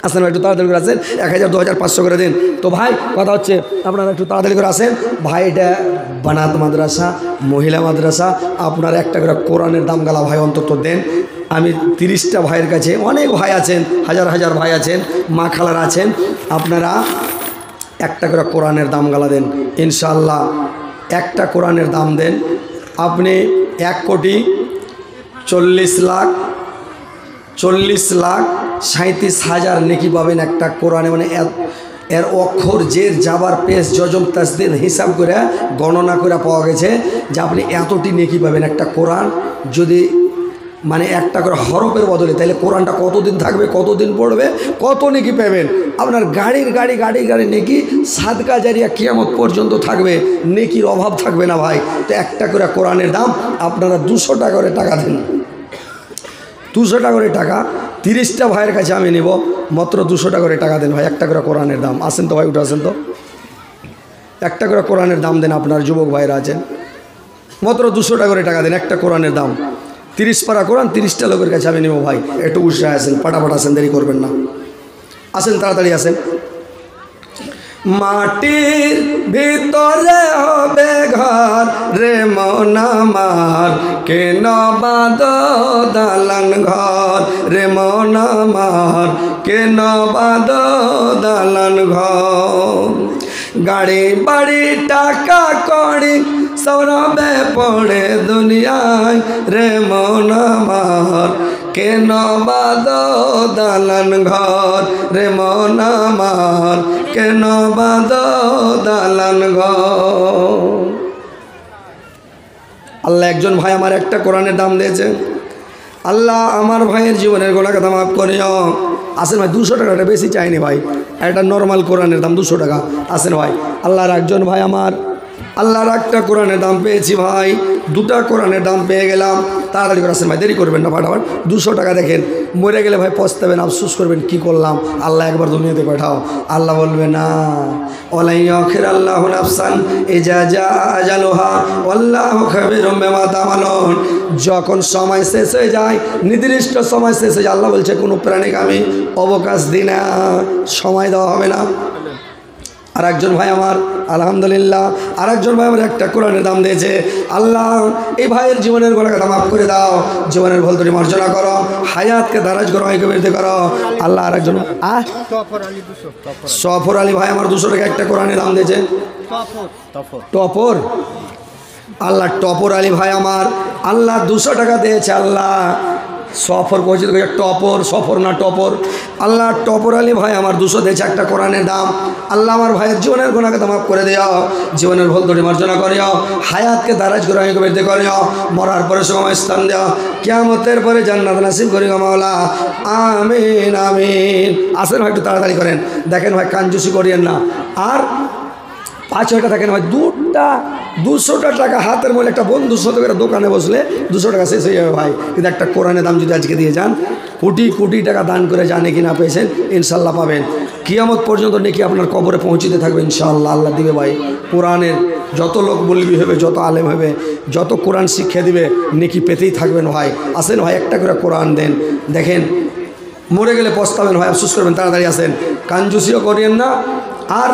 S1: আসেন ভাই, একটু তাড়াতাড়ি করে আসেন, 1000, 2000, 500 করে দিন। তো ভাই কথা হচ্ছে আপনারা একটু তাড়াতাড়ি করে আসেন ভাই। এটা বানাত মাদ্রাসা, মহিলা মাদ্রাসা। আপনার একটা করে কোরআনের দাম গালা ভাই অন্তত দেন। আমি 30টা ভাইয়ের কাছে, অনেক ভাই আছেন, হাজার হাজার ভাই আছেন, মা খালারা আছেন, আপনারা একটা করে কোরআনের দাম গালা দেন ইনশাআল্লাহ। একটা কোরআনের দাম দেন। আপনি 1,40,37,000 নেকি পাবেন একটা কোরআনে। মানে এর অক্ষর, জের, জাবার, পেশ, জজম, তাসদিদ হিসাব করে গণনা করে পাওয়া গেছে যে আপনি এতটি নেকি পাবেন একটা কোরআন যদি মানে একটা করে হরফের বদলে। তাহলে কোরআনটা কতদিন থাকবে, কতদিন পড়বে, কত নেকি পাবেন। আপনার গাড়ির গাড়ি নেকি সাদকা জারিয়া কিয়ামত পর্যন্ত থাকবে, নেকির অভাব থাকবে না ভাই। তো একটা করে কোরআনের দাম আপনারা 200 টাকা করে টাকা দেন, 200 টাকা করে টাকা। 30টা ভাইয়ের কাছে আমি নেব, মাত্র 200 টাকা করে টাকা দেন ভাই। একটা করে কোরআনের দাম। আসেন তো ভাই, উঠে আসেন তো, একটা করে কোরআনের দাম দেন। আপনার যুবক ভাইরা আছেন, মাত্র 200 টাকা করে টাকা দেন। একটা কোরআনের দাম 30 পারা কোরআন, 30টা লোকের কাছে আমি নেব ভাই। একটু উৎসাহ আসেন, পাটাপাট আসেন, দেরি করবেন না। আসেন তাড়াতাড়ি আসেন। মাটির ভিতরে হবে ঘর রে মন আমার, কেন বাঁধ দালান ঘর রে মন আমার, কেন বাঁধ দালান ঘর। গাড়ি বাড়ি টাকা কড়ি সৌরভে পড়ে দুনিয়ায় রে মন আমার, কেন বাঁধ দালান ঘর রে মন আমার, কেন বাঁধ দালান ঘর। আল্লাহ একজন ভাই আমার একটা কোরআনের দাম দিয়েছে। আল্লাহ আমার ভাইয়ের জীবনের গোনার কথা মাফ করিও। আসেন ভাই, 200 টাকাটা বেশি চাইনি ভাই, একটা নর্মাল কোরআনের দাম 200 টাকা। আসেন ভাই। আল্লাহর একজন ভাই আমার আল্লাহর একটা কোরআনের দাম পেয়েছি ভাই, দুটা কোরআনের দাম পেয়ে গেলাম। তাড়াতাড়ি করে আসেন ভাই, দেরি করবেন না, ফাটাফাট। 200 টাকা দেখেন, মরে গেলে ভাই পস্তাবেন, আফসোস করবেন কি করলাম। আল্লাহ একবার দুনিয়াতে পাঠাও, আল্লাহ বলবে না, ওয়ালাইয়াখির আল্লাহু নাফসান ইজা জাআ আজালুহা ওয়াল্লাহু খাবীরুম বিমা তা'মালুন। যখন সময় শেষ হয়ে যায়, নির্দিষ্ট সময় শেষ হয়ে যায়, আল্লাহ বলছে কোনো প্রাণীকে আমি অবকাশ দিই না, সময় দেওয়া হবে না। আর একজন ভাই আমার আলহামদুলিল্লাহ, আর একজন ভাই আমার একটা কোরআনের দাম দিয়েছে। আল্লাহ এই ভাইয়ের জীবনের গোলাকে মাফ করে দাও, জীবনের ভুল ত্রুটি মার্জনা করো, হায়াতকে দারাজ করো, আয়কে বৃদ্ধি করো। আল্লাহ আর একজন সফর আলী ভাই আমার 200 টাকা একটা কোরআনের দাম দিয়েছে। টপর আল্লাহ টপর আলী ভাই আমার আল্লাহ 200 টাকা দিয়েছে। আল্লাহ সফর করছে, টপর সফর না টপর। আল্লাহ টপর আলী ভাই আমার 200 দিয়েছে একটা কোরআনের দাম। আল্লাহ আমার ভাইয়ের জীবনের গুনাহকে মাফ করে দিও, জীবনের ভুল ত্রুটি মার্জনা করিও, হায়াতকে দারাজ করে আয়কে বৃদ্ধি করিও, মরার পরে সময় স্থান দিও, কিয়ামতের পরে জান্নাত নসিব করিও মাওলা, আমিন আমিন। আসেন ভাই একটু তাড়াতাড়ি করেন, দেখেন ভাই কাঞ্জুসি করিয়েন না। আর 5 টাকা থাকেন ভাই, 200টা টাকা হাতের মধ্যে একটা বন্ধুর সাথে করে দোকানে বসলে 200 টাকা শেষ হয়ে যাবে ভাই। কিন্তু একটা কোরআনের দাম যদি আজকে দিয়ে যান, কোটি কোটি টাকা দান করে জানে কি না পেয়েছেন, ইনশাল্লাহ পাবেন। কিয়ামত পর্যন্ত নাকি আপনার কবরে পৌঁছিতে থাকবে ইনশাআল্লাহ, আল্লাহ দিবে ভাই। কোরআনের যত লোক বলবি হবে, যত আলেম হবে, যত কোরআন শিক্ষা দিবে, নেকি পেতেই থাকবেন ভাই। আসেন ভাই একটা করে কোরআন দেন, দেখেন মরে গেলে পস্তাবেন ভাই, আফসোস করবেন। তাড়াতাড়ি আসেন, কাঞ্জুসিও করিয়েন না। আর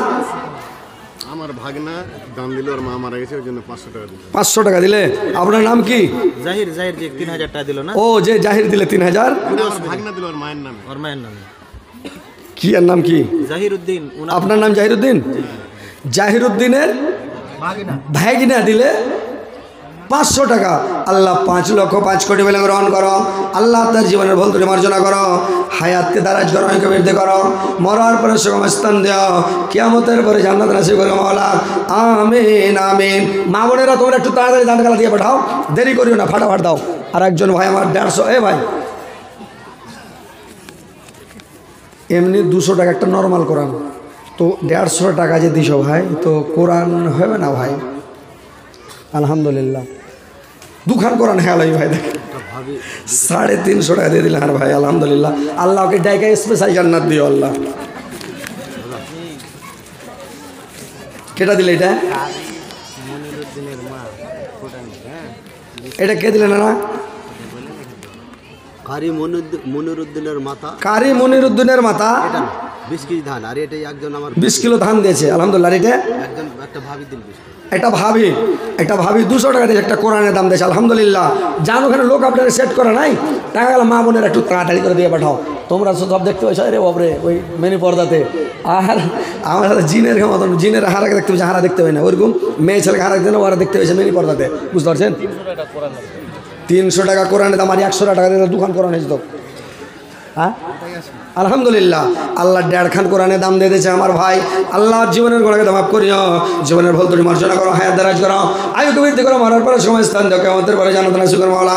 S4: আমার ভাগনা দাম দিল, ওর মা মারা গেছে, ওই জন্য 500 টাকা দিল।
S1: 500 টাকা দিলে। আপনার নাম কি?
S2: জাহির যে 3000 টাকা দিল না,
S1: ও যে জাহির দিলে 3000,
S4: আমার ভাগনা দিল ওর মায়ের নামে।
S2: ওর মায়ের নামে
S1: কি আর নাম কি?
S2: জাহিরউদ্দিন।
S1: আপনার নাম জাহিরউদ্দিন? জাহিরউদ্দিনের ভাগনা দিলে 500 টাকা। আল্লাহ 5,05,00,000 বলে গ্রহণ করো। আল্লাহ তার জীবনের ভুল ত্রুটি মার্জনা করো, হায়াতকে দারাজ করো, আয়কে বৃদ্ধি করো, মরার পরে সুগম স্থান দেও, কিয়ামতের পরে জান্নাত নসিব করো মাওলা, আমিন আমিন। মা বোনেরা তোমরা একটু তাড়াতাড়ি দান কালা দিয়ে পাঠাও, দেরি করিও না, ফাটাফাট দাও। আর একজন ভাই আমার 150, এ ভাই এমনি 200 টাকা একটা নর্মাল কোরআন, তো 150 টাকা যে দিছো ভাই, তো কোরআন হবে না ভাই? আলহামদুলিল্লাহ দুখান কোরআন হেলাই ভাই, দেখ 350 টাকা দিয়ে দিলেন। আর ভাই আলহামদুলিল্লাহ, আল্লাহ ওকে ডাইকা স্পেশাল জান্নাত দিও আল্লাহ। কেটা দিলে এটা? এটা কে দিলেন না?
S3: কারি মনিরুদ্দিনের মাথা,
S1: কারি মনিরুদ্দিনের মাথা
S3: 20 কেজি ধান। আর এটাই একজন আমার
S1: 20 কিলো ধান দিয়েছে আলহামদুলিল্লাহ। এটা
S3: একটা ভাবি দিল 20 কেজি।
S1: একটা ভাবি 200 টাকা দিয়েছে একটা কোরআনের দাম দিয়েছে আলহামদুলিল্লাহ। জানো ওখানে লোক আপনারা সেট করে নাই, টাকা গেল মা বোনের একটু তাড়াতাড়ি করে দিয়ে পাঠাও। তোমরা সব দেখতে পাইছো রে বাবরে ওই মেনি পর্দাতে, আর আমার সাথে জিনের মতন, জিনের হারাকে দেখতে পেয়েছে, হারা দেখতে পাই না, ওইরকম মেয়ে ছেলেকে হারা দেখতে না, ওরা দেখতে পেয়েছে মেনি পর্দাতে, বুঝতে পারছেন? 300 টাকা কোরআনের দাম, আর 100 টাকা দিয়ে দোকান কোরআন হয়েছে তো। হ্যাঁ আলহামদুলিল্লাহ, আল্লাহ 1.5 খান কোরআনের দাম দিয়ে দিয়েছে আমার ভাই। আল্লাহর জীবনের গোড়াকে দাম মাফ করিও, জীবনের ভুল ত্রুটি মার্জনা করো, হায়াত দারাজ করো, আয়ুকে বৃদ্ধি করো, মরার পরে সময় স্থান দাও, কিয়ামতের পরে জান্নাত নসিব করো মাওলা,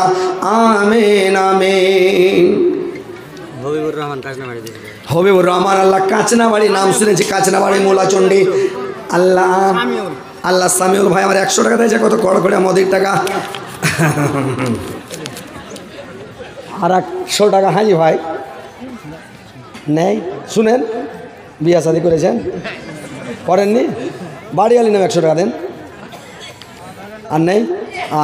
S1: আমিন আমিন।
S3: হবিবুর রহমান কাজনাবাড়ি দিল।
S1: হবিবুর রহমান আল্লাহ কাচনাবাড়ি, নাম শুনেছি কাচনাবাড়ি, মোলাচন্ডি। আল্লাহ আল্লাহ সামিউল ভাই আমার 100 টাকা দিয়েছে, কত কড়কড়িয়া মদির টাকা। আর 100 টাকা হাজি ভাই নেই, শুনেন বিয়া শাদি করেছেন, করেননি, বাড়ি আলি নাম 100 টাকা দেন। আর নেই?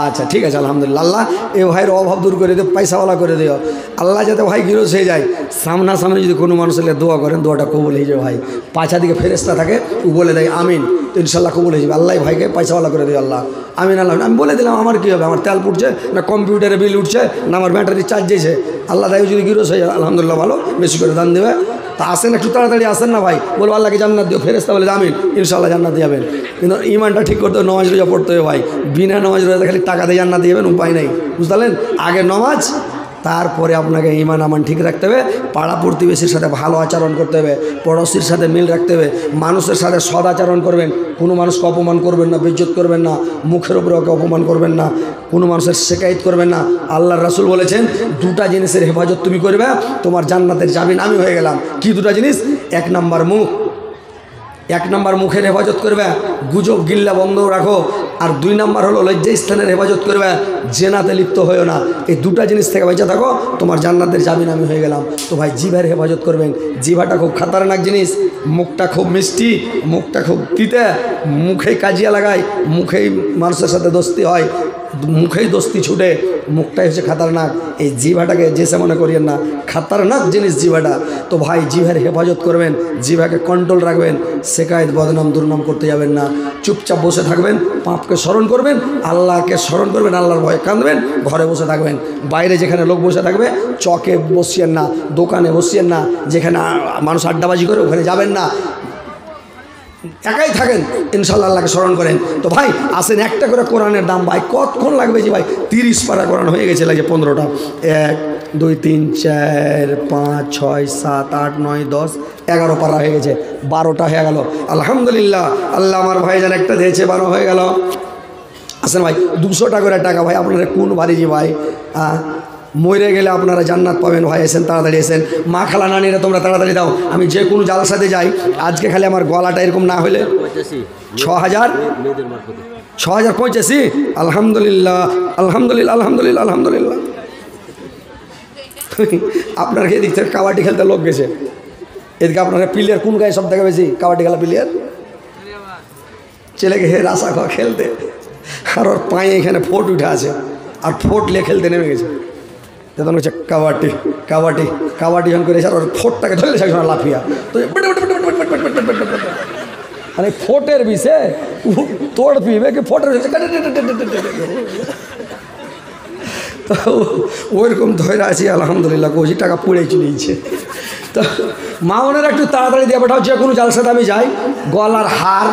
S1: আচ্ছা ঠিক আছে আলহামদুলিল্লাহ। আল্লাহ এই ভাইয়ের অভাব দূর করে দিও, পয়সাওয়ালা করে দিও আল্লাহ, যাতে ভাই গিরস হয়ে যায়। সামনাসামনি যদি কোনো মানুষের দোয়া করেন, দোয়াটা কবুল হয়ে যাবে ভাই। পাছা দিকে ফেরেস্তা থাকে, ও বলে দেয় আমিন, তো ইনশাল্লাহ কবুল হয়ে যাবে। আল্লাহ ভাইকে পয়সাওয়ালা করে দিও আল্লাহ, আমিন আল্লাহ। আমি বলে দিলাম আমার কী হবে, আমার তেল পুড়ছে না কম্পিউটারে বিল উঠছে না আমার ব্যাটারি চার্জ দিয়েছে, আল্লাহ তাই যদি গিরস হয়ে যায় আলহামদুলিল্লাহ ভালো, বেশি করে দান দেবে। তা আসেন একটু তাড়াতাড়ি আসেন না ভাই, বলবো আল্লাহকে জান্নাত দিও, ফেরেস্তা বলে আমিন, ইনশাল্লাহ জান্নাত যাবেন। কিন্তু ইমানটা ঠিক করতে হবে, নামাজ রোজা পড়তে হবে ভাই। বিনা নামাজ রোজা খালি টাকা দিয়ে জান্নাত যাবেন, উপায় নেই, বুঝলেন? আগে নামাজ, তারপরে আপনাকে ইমান আমান ঠিক রাখতে হবে, পাড়া প্রতিবেশীর সাথে ভালো আচরণ করতে হবে, পড়োশির সাথে মিল রাখতে হবে, মানুষের সাথে সদ আচরণ করবেন, কোনো মানুষকে অপমান করবেন না, বেইজ্জত করবেন না, মুখের উপরে ওকে অপমান করবেন না, কোনো মানুষের শিকায়ত করবেন না। আল্লাহর রাসূল বলেছেন 2টা জিনিসের হেফাজত তুমি করবে, তোমার জান্নাতের জামিন আমি হয়ে গেলাম। কি 2টা জিনিস? 1 নাম্বার মুখ, এক নম্বর মুখের হেফাজত করবে, গুজব গিল্লা বন্ধ রাখো। আর 2 নম্বর হলো লজ্জা স্থানের হেফাজত করবে, জেনাতে লিপ্ত হয়েও না। এই 2টা জিনিস থেকে বেঁচে থাকো, তোমার জান্নাতের জামিন আমি হয়ে গেলাম। তো ভাই জিভার হেফাজত করবেন। জিভাটা খুব খাতারনাক জিনিস, মুখটা খুব মিষ্টি, মুখটা খুব তিতে, মুখেই কাজিয়া লাগায়, মুখেই মানুষের সাথে দোস্তি হয়, মুখেই দোস্তি ছুটে, মুখটাই হচ্ছে খাতারনাক। এই জিভাটাকে যেসে মনে করিয়েন না, খাতারনাক জিনিস জিভাটা। তো ভাই জিভার হেফাজত করবেন, জিভাকে কন্ট্রোল রাখবেন, শেকায়ত বদনাম দুর্নাম করতে যাবেন না। চুপচাপ বসে থাকবেন, পাপকে স্মরণ করবেন, আল্লাহকে স্মরণ করবেন, আল্লাহর ভয়ে কাঁদবেন, ঘরে বসে থাকবেন। বাইরে যেখানে লোক বসে থাকবে, চকে বসিয়েন না, দোকানে বসিয়েন না, যেখানে মানুষ আড্ডাবাজি করে ওখানে যাবেন না। একাই থাকেন, ইনশাল্লাহ আল্লাহকে স্মরণ করেন। তো ভাই আসেন, একটা করে কোরআনের দাম ভাই কতক্ষণ লাগবে যে ভাই 30 পারা কোরআন হয়ে গেছে, লাগে 15টা। 1 2 3 4 5 6 7 8 9 10 11 পারা হয়ে গেছে, 12টা হয়ে গেল। আলহামদুলিল্লাহ, আল্লাহ আমার ভাই যেন একটা দিয়েছে, 12 হয়ে গেল। আসেন ভাই, 200 টাকা করে টাকা ভাই, আপনারা কোন বাড়ি যে ভাই মরে গেলে আপনারা জান্নাত পাবেন ভাই। এসেন, তাড়াতাড়ি এসেন। মা খালা নানিরা তোমরা তাড়াতাড়ি দাও। আমি যে কোনো জালসাতে যাই, আজকে খালি আমার গলাটা এরকম না হলে 6000 6085। আলহামদুলিল্লাহ, আলহামদুলিল্লাহ, আলহামদুলিল্লাহ, আলহামদুলিল্লাহ। আপনার এদিক থেকে কাবাডি খেলতে লোক গেছে, এদিকে আপনারা প্লেয়ার কোন গায়ে সব থেকে বেশি কাবাডি খেলা প্লেয়ার? ছেলে গেছে রাসা খাওয়া খেলতে, আর ওর পায়ে এখানে ফোট উঠে আছে, আর ফোট নিয়ে খেলতে নেমে গেছে। তখন হচ্ছে কাবাডি কাবাডি কাবাডি যখন করেছে, আর ওর ফোটটাকে ধরলে সেখানে লাফিয়া, তো আর এই ফোটের বিষে তোড় পিবে কি ফোটের তো ওইরকম ধরে আছি। আলহামদুলিল্লাহ, কোজি টাকা পুড়ে চলেছে। তো মা বোনেরা একটু তাড়াতাড়ি দিয়ে পাঠাও। যে কোনো জালসাতে আমি যাই, গলার হার,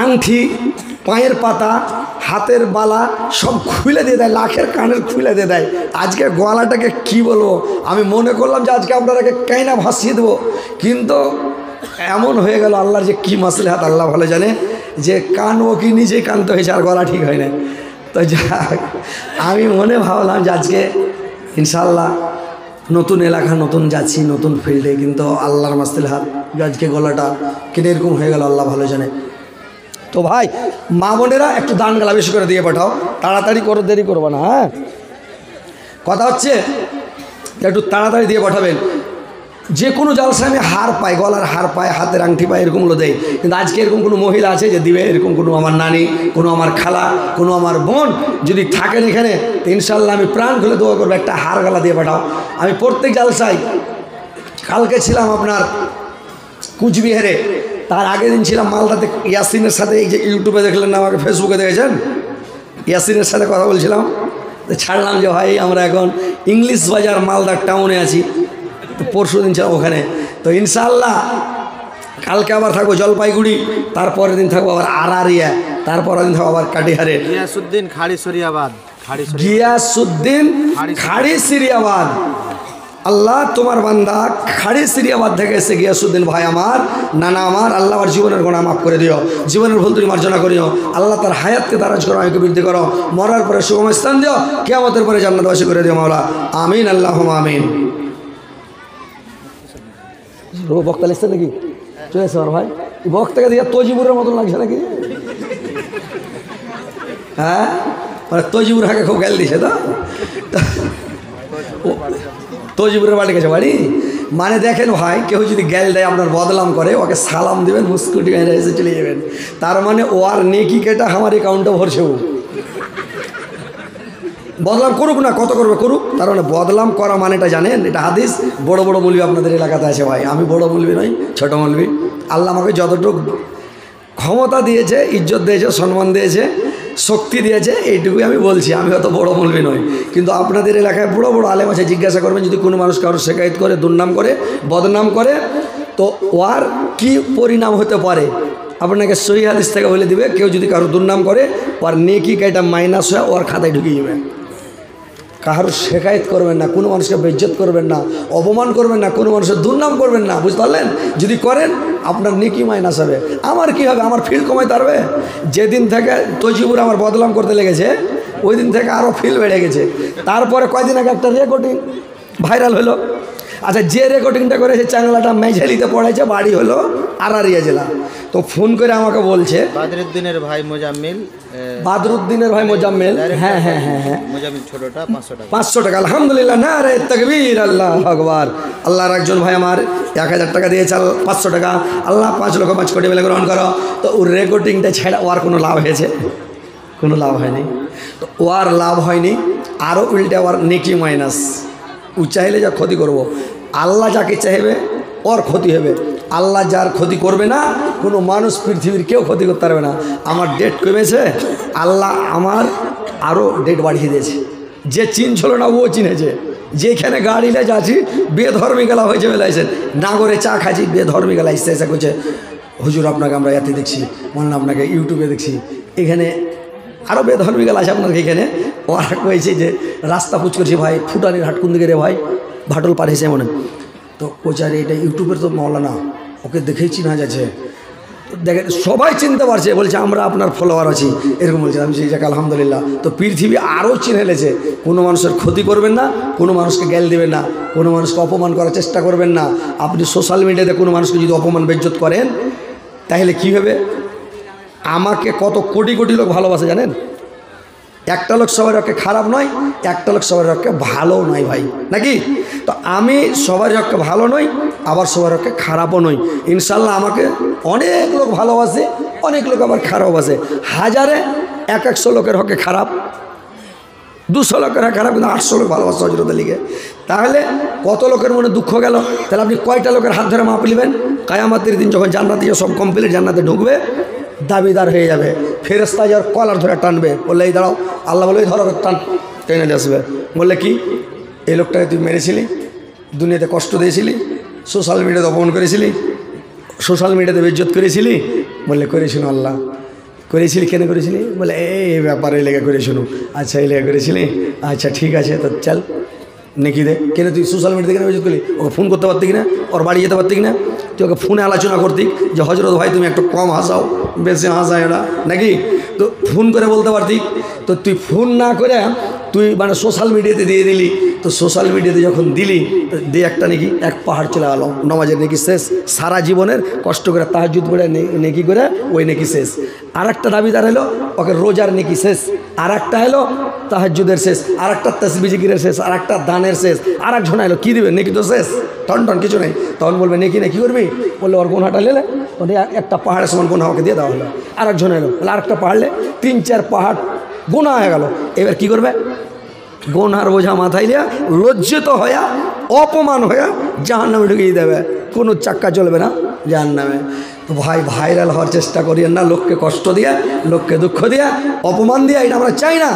S1: আংটি, পায়ের পাতা, হাতের বালা সব খুলে দিয়ে দেয়, লাখের কানের খুলে দিয়ে দেয়। আজকে গলাটাকে কি বলবো, আমি মনে করলাম যে আজকে আপনারাকে কাইনা ভাসিয়ে দেবো, কিন্তু এমন হয়ে গেল আল্লাহর যে কী মাসলেহাত আল্লাহ ভালো জানে, যে কানও কি নিজেই কানতে হয়েছে, আর গলা ঠিক হয় না। তো যাক, আমি মনে ভাবলাম যে আজকে ইনশাআল্লাহ নতুন এলাকা, নতুন যাচ্ছি, নতুন ফিল্ডে, কিন্তু আল্লাহর মাসলেহাত আজকে গলাটা কিনে এরকম হয়ে গেল আল্লাহ ভালো জানে। তো ভাই মা বোনেরা একটু দান গালা বেশি করে দিয়ে পাঠাও, তাড়াতাড়ি করো, দেরি করবো না। হ্যাঁ, কথা হচ্ছে একটু তাড়াতাড়ি দিয়ে পাঠাবেন। যে কোনো জালসায় আমি হার পাই, গলার হার পাই, হাতের আংটি পাই, এরকমগুলো দেয়। কিন্তু আজকে এরকম কোনো মহিলা আছে যে দিবে? এরকম কোনো আমার নানি, কোনো আমার খালা, কোনো আমার বোন যদি থাকেন এখানে, তো ইনশাল্লাহ আমি প্রাণ খুলে দোয়া করবো, একটা হার গলা দিয়ে পাঠাও। আমি প্রত্যেক জালসায়, কালকে ছিলাম আপনার কুচবিহারে, তার আগের দিন ছিলাম মালদাতে ইয়াসিনের সাথে। এই যে ইউটিউবে দেখলেন না, আমাকে ফেসবুকে দেখেছেন, ইয়াসিনের সাথে কথা বলছিলাম। তো ছাড়লাম যে ভাই আমরা এখন ইংলিশ বাজার মালদার টাউনে আছি, তো পরশু দিন ছিলাম ওখানে। তো ইনশাআল্লাহ কালকে আবার থাকবো জলপাইগুড়ি, তারপরের দিন থাকবো আবার আরারিয়া, তারপরের দিন থাকবো আবার কাটিহারে।
S2: গিয়াসউদ্দিন খাড়িসরিয়াবাদ,
S1: গিয়াসউদ্দিন খাড়িসরিয়াবাদ। আল্লাহ তোমার বান্দা খাড়িসরিয়াবাদ থেকে এসে গিয়াসউদ্দিন ভাই আমার, নানা আমার, আল্লাহ আমার জীবনের গোনা মাফ করে দিও, জীবনের ভুল তুমি মার্জনা করিও। আল্লাহ তার হায়াতকে দারাজ করো, আমাকে বৃদ্ধি করো, মরার পরে সুগম স্থান দিও, কিয়ামতের পরে জান্নাতবাসী করে দিও মাওলা, আমিন, আল্লাহুম্মা আমিন। বক্তা লিখছে নাকি? চলে এসে আমার ভাই বক্তাকে দিয়ে তজিবুরের মতন লাগছে নাকি? হ্যাঁ, মানে তজিবুর হাকে খুব গাল দিছে। তো তজিবুরের বাড়ি গেছে বাড়ি, মানে দেখেন ভাই, কেউ যদি গ্যাল দেয় আপনার বদলাম করে, ওকে সালাম দেবেন, মুস্কুটি গায়ে এসে চলে যাবেন, তার মানে ও আর নেকি কেটা আমার অ্যাকাউন্টে ভরছে। ও বদলাম করুক না, কত করবে করুক, তার মানে বদলাম করা মানেটা জানেন? এটা হাদিস, বড় বড় মৌলবি আপনাদের এলাকাতে আছে ভাই, আমি বড় মৌলবি নই, ছোট মৌলবি। আল্লাহ আমাকে যতটুকু ক্ষমতা দিয়েছে, ইজ্জত দিয়েছে, সম্মান দিয়েছে, শক্তি দিয়েছে, এইটুকুই আমি বলছি। আমি অত বড় মৌলবি নই, কিন্তু আপনাদের এলাকায় বড় বড় আলেম আছে, জিজ্ঞাসা করবেন যদি কোনো মানুষ কারোর শেকায়ত করে, দুর্নাম করে, বদনাম করে, তো ওর কী পরিণাম হতে পারে আপনাকে সহি হাদিস থেকে বলে দিবে। কেউ যদি কারোর দুর্নাম করে, ওর নেকি কাইটা মাইনাস হয়ে ওর খাতায় ঢুকিয়ে যাবে। কারোর শেকায়ত করবেন না, কোনো মানুষকে বেইজ্জত করবেন না, অপমান করবেন না, কোনো মানুষের দুর্নাম করবেন না, বুঝতে পারলেন? যদি করেন আপনার নেকি মাইনাস হবে। আমার কি হবে? আমার ফিল কমাইতে পারবে। যেদিন থেকে তজিবুর আমার বদলাম করতে লেগেছে, ওই দিন থেকে আরও ফিল বেড়ে গেছে। তারপরে কয়দিন আগে একটা রেকর্ডিং ভাইরাল হলো। আচ্ছা, যে রেকর্ডিংটা করেছে চ্যাংলাটা মেঝালিতে পড়েছে, বাড়ি হলো আরারিয়া জেলা। তো ফোন করে আমাকে বলছে
S2: বাদরুদ্দিনের ভাই মোজাম্মিল,
S1: বাদরুদ্দিনের ভাই মোজাম্মেল, হ্যাঁ হ্যাঁ হ্যাঁ হ্যাঁ,
S2: মোজাম্মিল ছোটটা 500 টাকা।
S1: 500 টাকা। আলহামদুলিল্লাহ, না রে তাকবীর, আল্লাহ আকবার। আল্লাহর একজন ভাই আমার 1000 টাকা দিয়েছে, 500 টাকা। আল্লাহ 5 লক্ষ 5 কোটি বলে গ্রহণ করো। তো ওর রেকর্ডিংটা ছেড়ে ওর কোনো লাভ হয়েছে? কোনো লাভ হয়নি। তো ওর লাভ হয়নি, আরও উল্টে ওর নেকি মাইনাস। ও চাইলে যা ক্ষতি করব, আল্লাহ যাকে চাইবে ওর ক্ষতি হবে। আল্লাহ যার ক্ষতি করবে না, কোনো মানুষ পৃথিবীর কেউ ক্ষতি করতে পারবে না। আমার ডেট কমেছে, আল্লাহ আমার আরও ডেট বাড়িয়ে দিয়েছে। যে চিনছিল না ও চিনেছে। যেখানে গাড়ি লে যাচ্ছি বেধর্মী গেলা হয়েছে বেলাইছেন, নাগরে চা খাচ্ছি বেধর্মী গেলা এসে এসে করছে, হুজুর আপনাকে আমরা এতে দেখছি, বললাম আপনাকে ইউটিউবে দেখছি। এখানে আরও বেধর্মী গেলা আছে আপনাকে এখানে। ওরা কয়েছে যে রাস্তা পুচ করছি ভাই, ফুটানির হাট কোন দিকে রে ভাই, ভাটল পার হয়েছে মনে। তো কোচারে এটা ইউটিউবের তো মৌলানা, ওকে দেখেই চিনা যাচ্ছে। দেখেন সবাই চিনতে পারছে, বলছে আমরা আপনার ফলোয়ার আছি, এরকম বলছে। আমি সেই জায়গায় আলহামদুলিল্লাহ। তো পৃথিবী আরও চিনে ফেলেছে। কোনো মানুষের ক্ষতি করবেন না, কোনো মানুষকে জ্ঞান দেবেন না, কোনো মানুষকে অপমান করার চেষ্টা করবেন না। আপনি সোশ্যাল মিডিয়াতে কোনো মানুষকে যদি অপমান বেজ্জত করেন, তাহলে কী হবে? আমাকে কত কোটি কোটি লোক ভালোবাসে জানেন? একটা লোক সবার পক্ষে খারাপ নয়, একটা লোক সবার পক্ষে ভালো নয় ভাই, নাকি? তো আমি সবার পক্ষে ভালো নই, আবার সবার পক্ষে খারাপও নই। ইনশাল্লাহ আমাকে অনেক লোক ভালোবাসে, অনেক লোক আবার খারাপবাসে। হাজারে 100 লোকের হকে খারাপ, 200 লোকের খারাপ, কিন্তু 800 লোক ভালোবাসে হযরত আলীকে। তাহলে কত লোকের মনে দুঃখ গেল? তাহলে আপনি কয়টা লোকের হাত ধরে মাপ নেবেন? কায়ামতের দিন যখন জান্নাতে সব কমপ্লিট, জান্নাতে ঢুকবে, দাবিদার হয়ে যাবে। ফেরেশতা যার কলার ধরে টানবে, বললে এই দাঁড়াও, আল্লাহ বলে ধরো, টান, টেনে দিয়ে আসবে। বললে কি এই লোকটাকে তুই মেরেছিলি, দুনিয়াতে কষ্ট দিয়েছিলি, সোশ্যাল মিডিয়াতে অপমান করেছিলি, সোশ্যাল মিডিয়াতে বেইজ্জত করেছিলি? বললে করেছিল আল্লাহ। করেছিলি কেন করেছিলি? বলে এই ব্যাপারে লেগে করেছিল। আচ্ছা এই লেগে করেছিলি, আচ্ছা ঠিক আছে, তো চল নেকি দে। কেন তুই সোশ্যাল মিডিয়াতে কেন বেইজ্জত করলি? ওকে ফোন করতে পারতি কিনা, ওর বাড়ি যেতে পারতি কিনা? তুই ওকে ফোনে আলোচনা করতি যে হযরত ভাই তুমি একটু কম হাসাও, বেশি হাসায় না, নাকি? তো ফোন করে বলতে পারতি। তো তুই ফোন না করে তুই মানে সোশ্যাল মিডিয়াতে দিয়ে দিলি। তো সোশ্যাল মিডিয়াতে যখন দিলি, দিয়ে একটা নাকি এক পাহাড় চলে গেল, নামাজের নাকি শেষ, সারা জীবনের কষ্ট করে তাহাজ্জুদ করে নেকি করে ওই নাকি শেষ। আর একটা দাবিদার হলো ওকে রোজার নেকি শেষ, আর একটা হলো তাহাজ্জুদের শেষ, আর একটা তাসবিহ জিকিরের শেষ, আর একটা দানের শেষ, আর একজন এলো কী দিবে? নেকি তো শেষ, টন টন কিছু নেই। তখন বলবে নেকি না, কী করবি? বললে ওর গোনাটা লেলে, ওটা একটা পাহাড়ের সমান গোনা ওকে দিয়ে দেওয়া হলো। আর একজন এলো, বলে আর একটা পাহাড়লে 3-4 পাহাড় গোনা হয়ে গেল। এবার কী করবে? গোনার বোঝা মাথায় লিয়া লজ্জিত হইয়া অপমান হইয়া জাহান্নামে ঢুকিয়ে দেবে, কোনো চাক্কা চলবে না জাহান্নামে। তো ভাই ভাইরাল হওয়ার চেষ্টা করিয়েন না, লোককে কষ্ট দিয়া, লোককে দুঃখ দিয়া, অপমান দিয়া, এটা আমরা চাই না।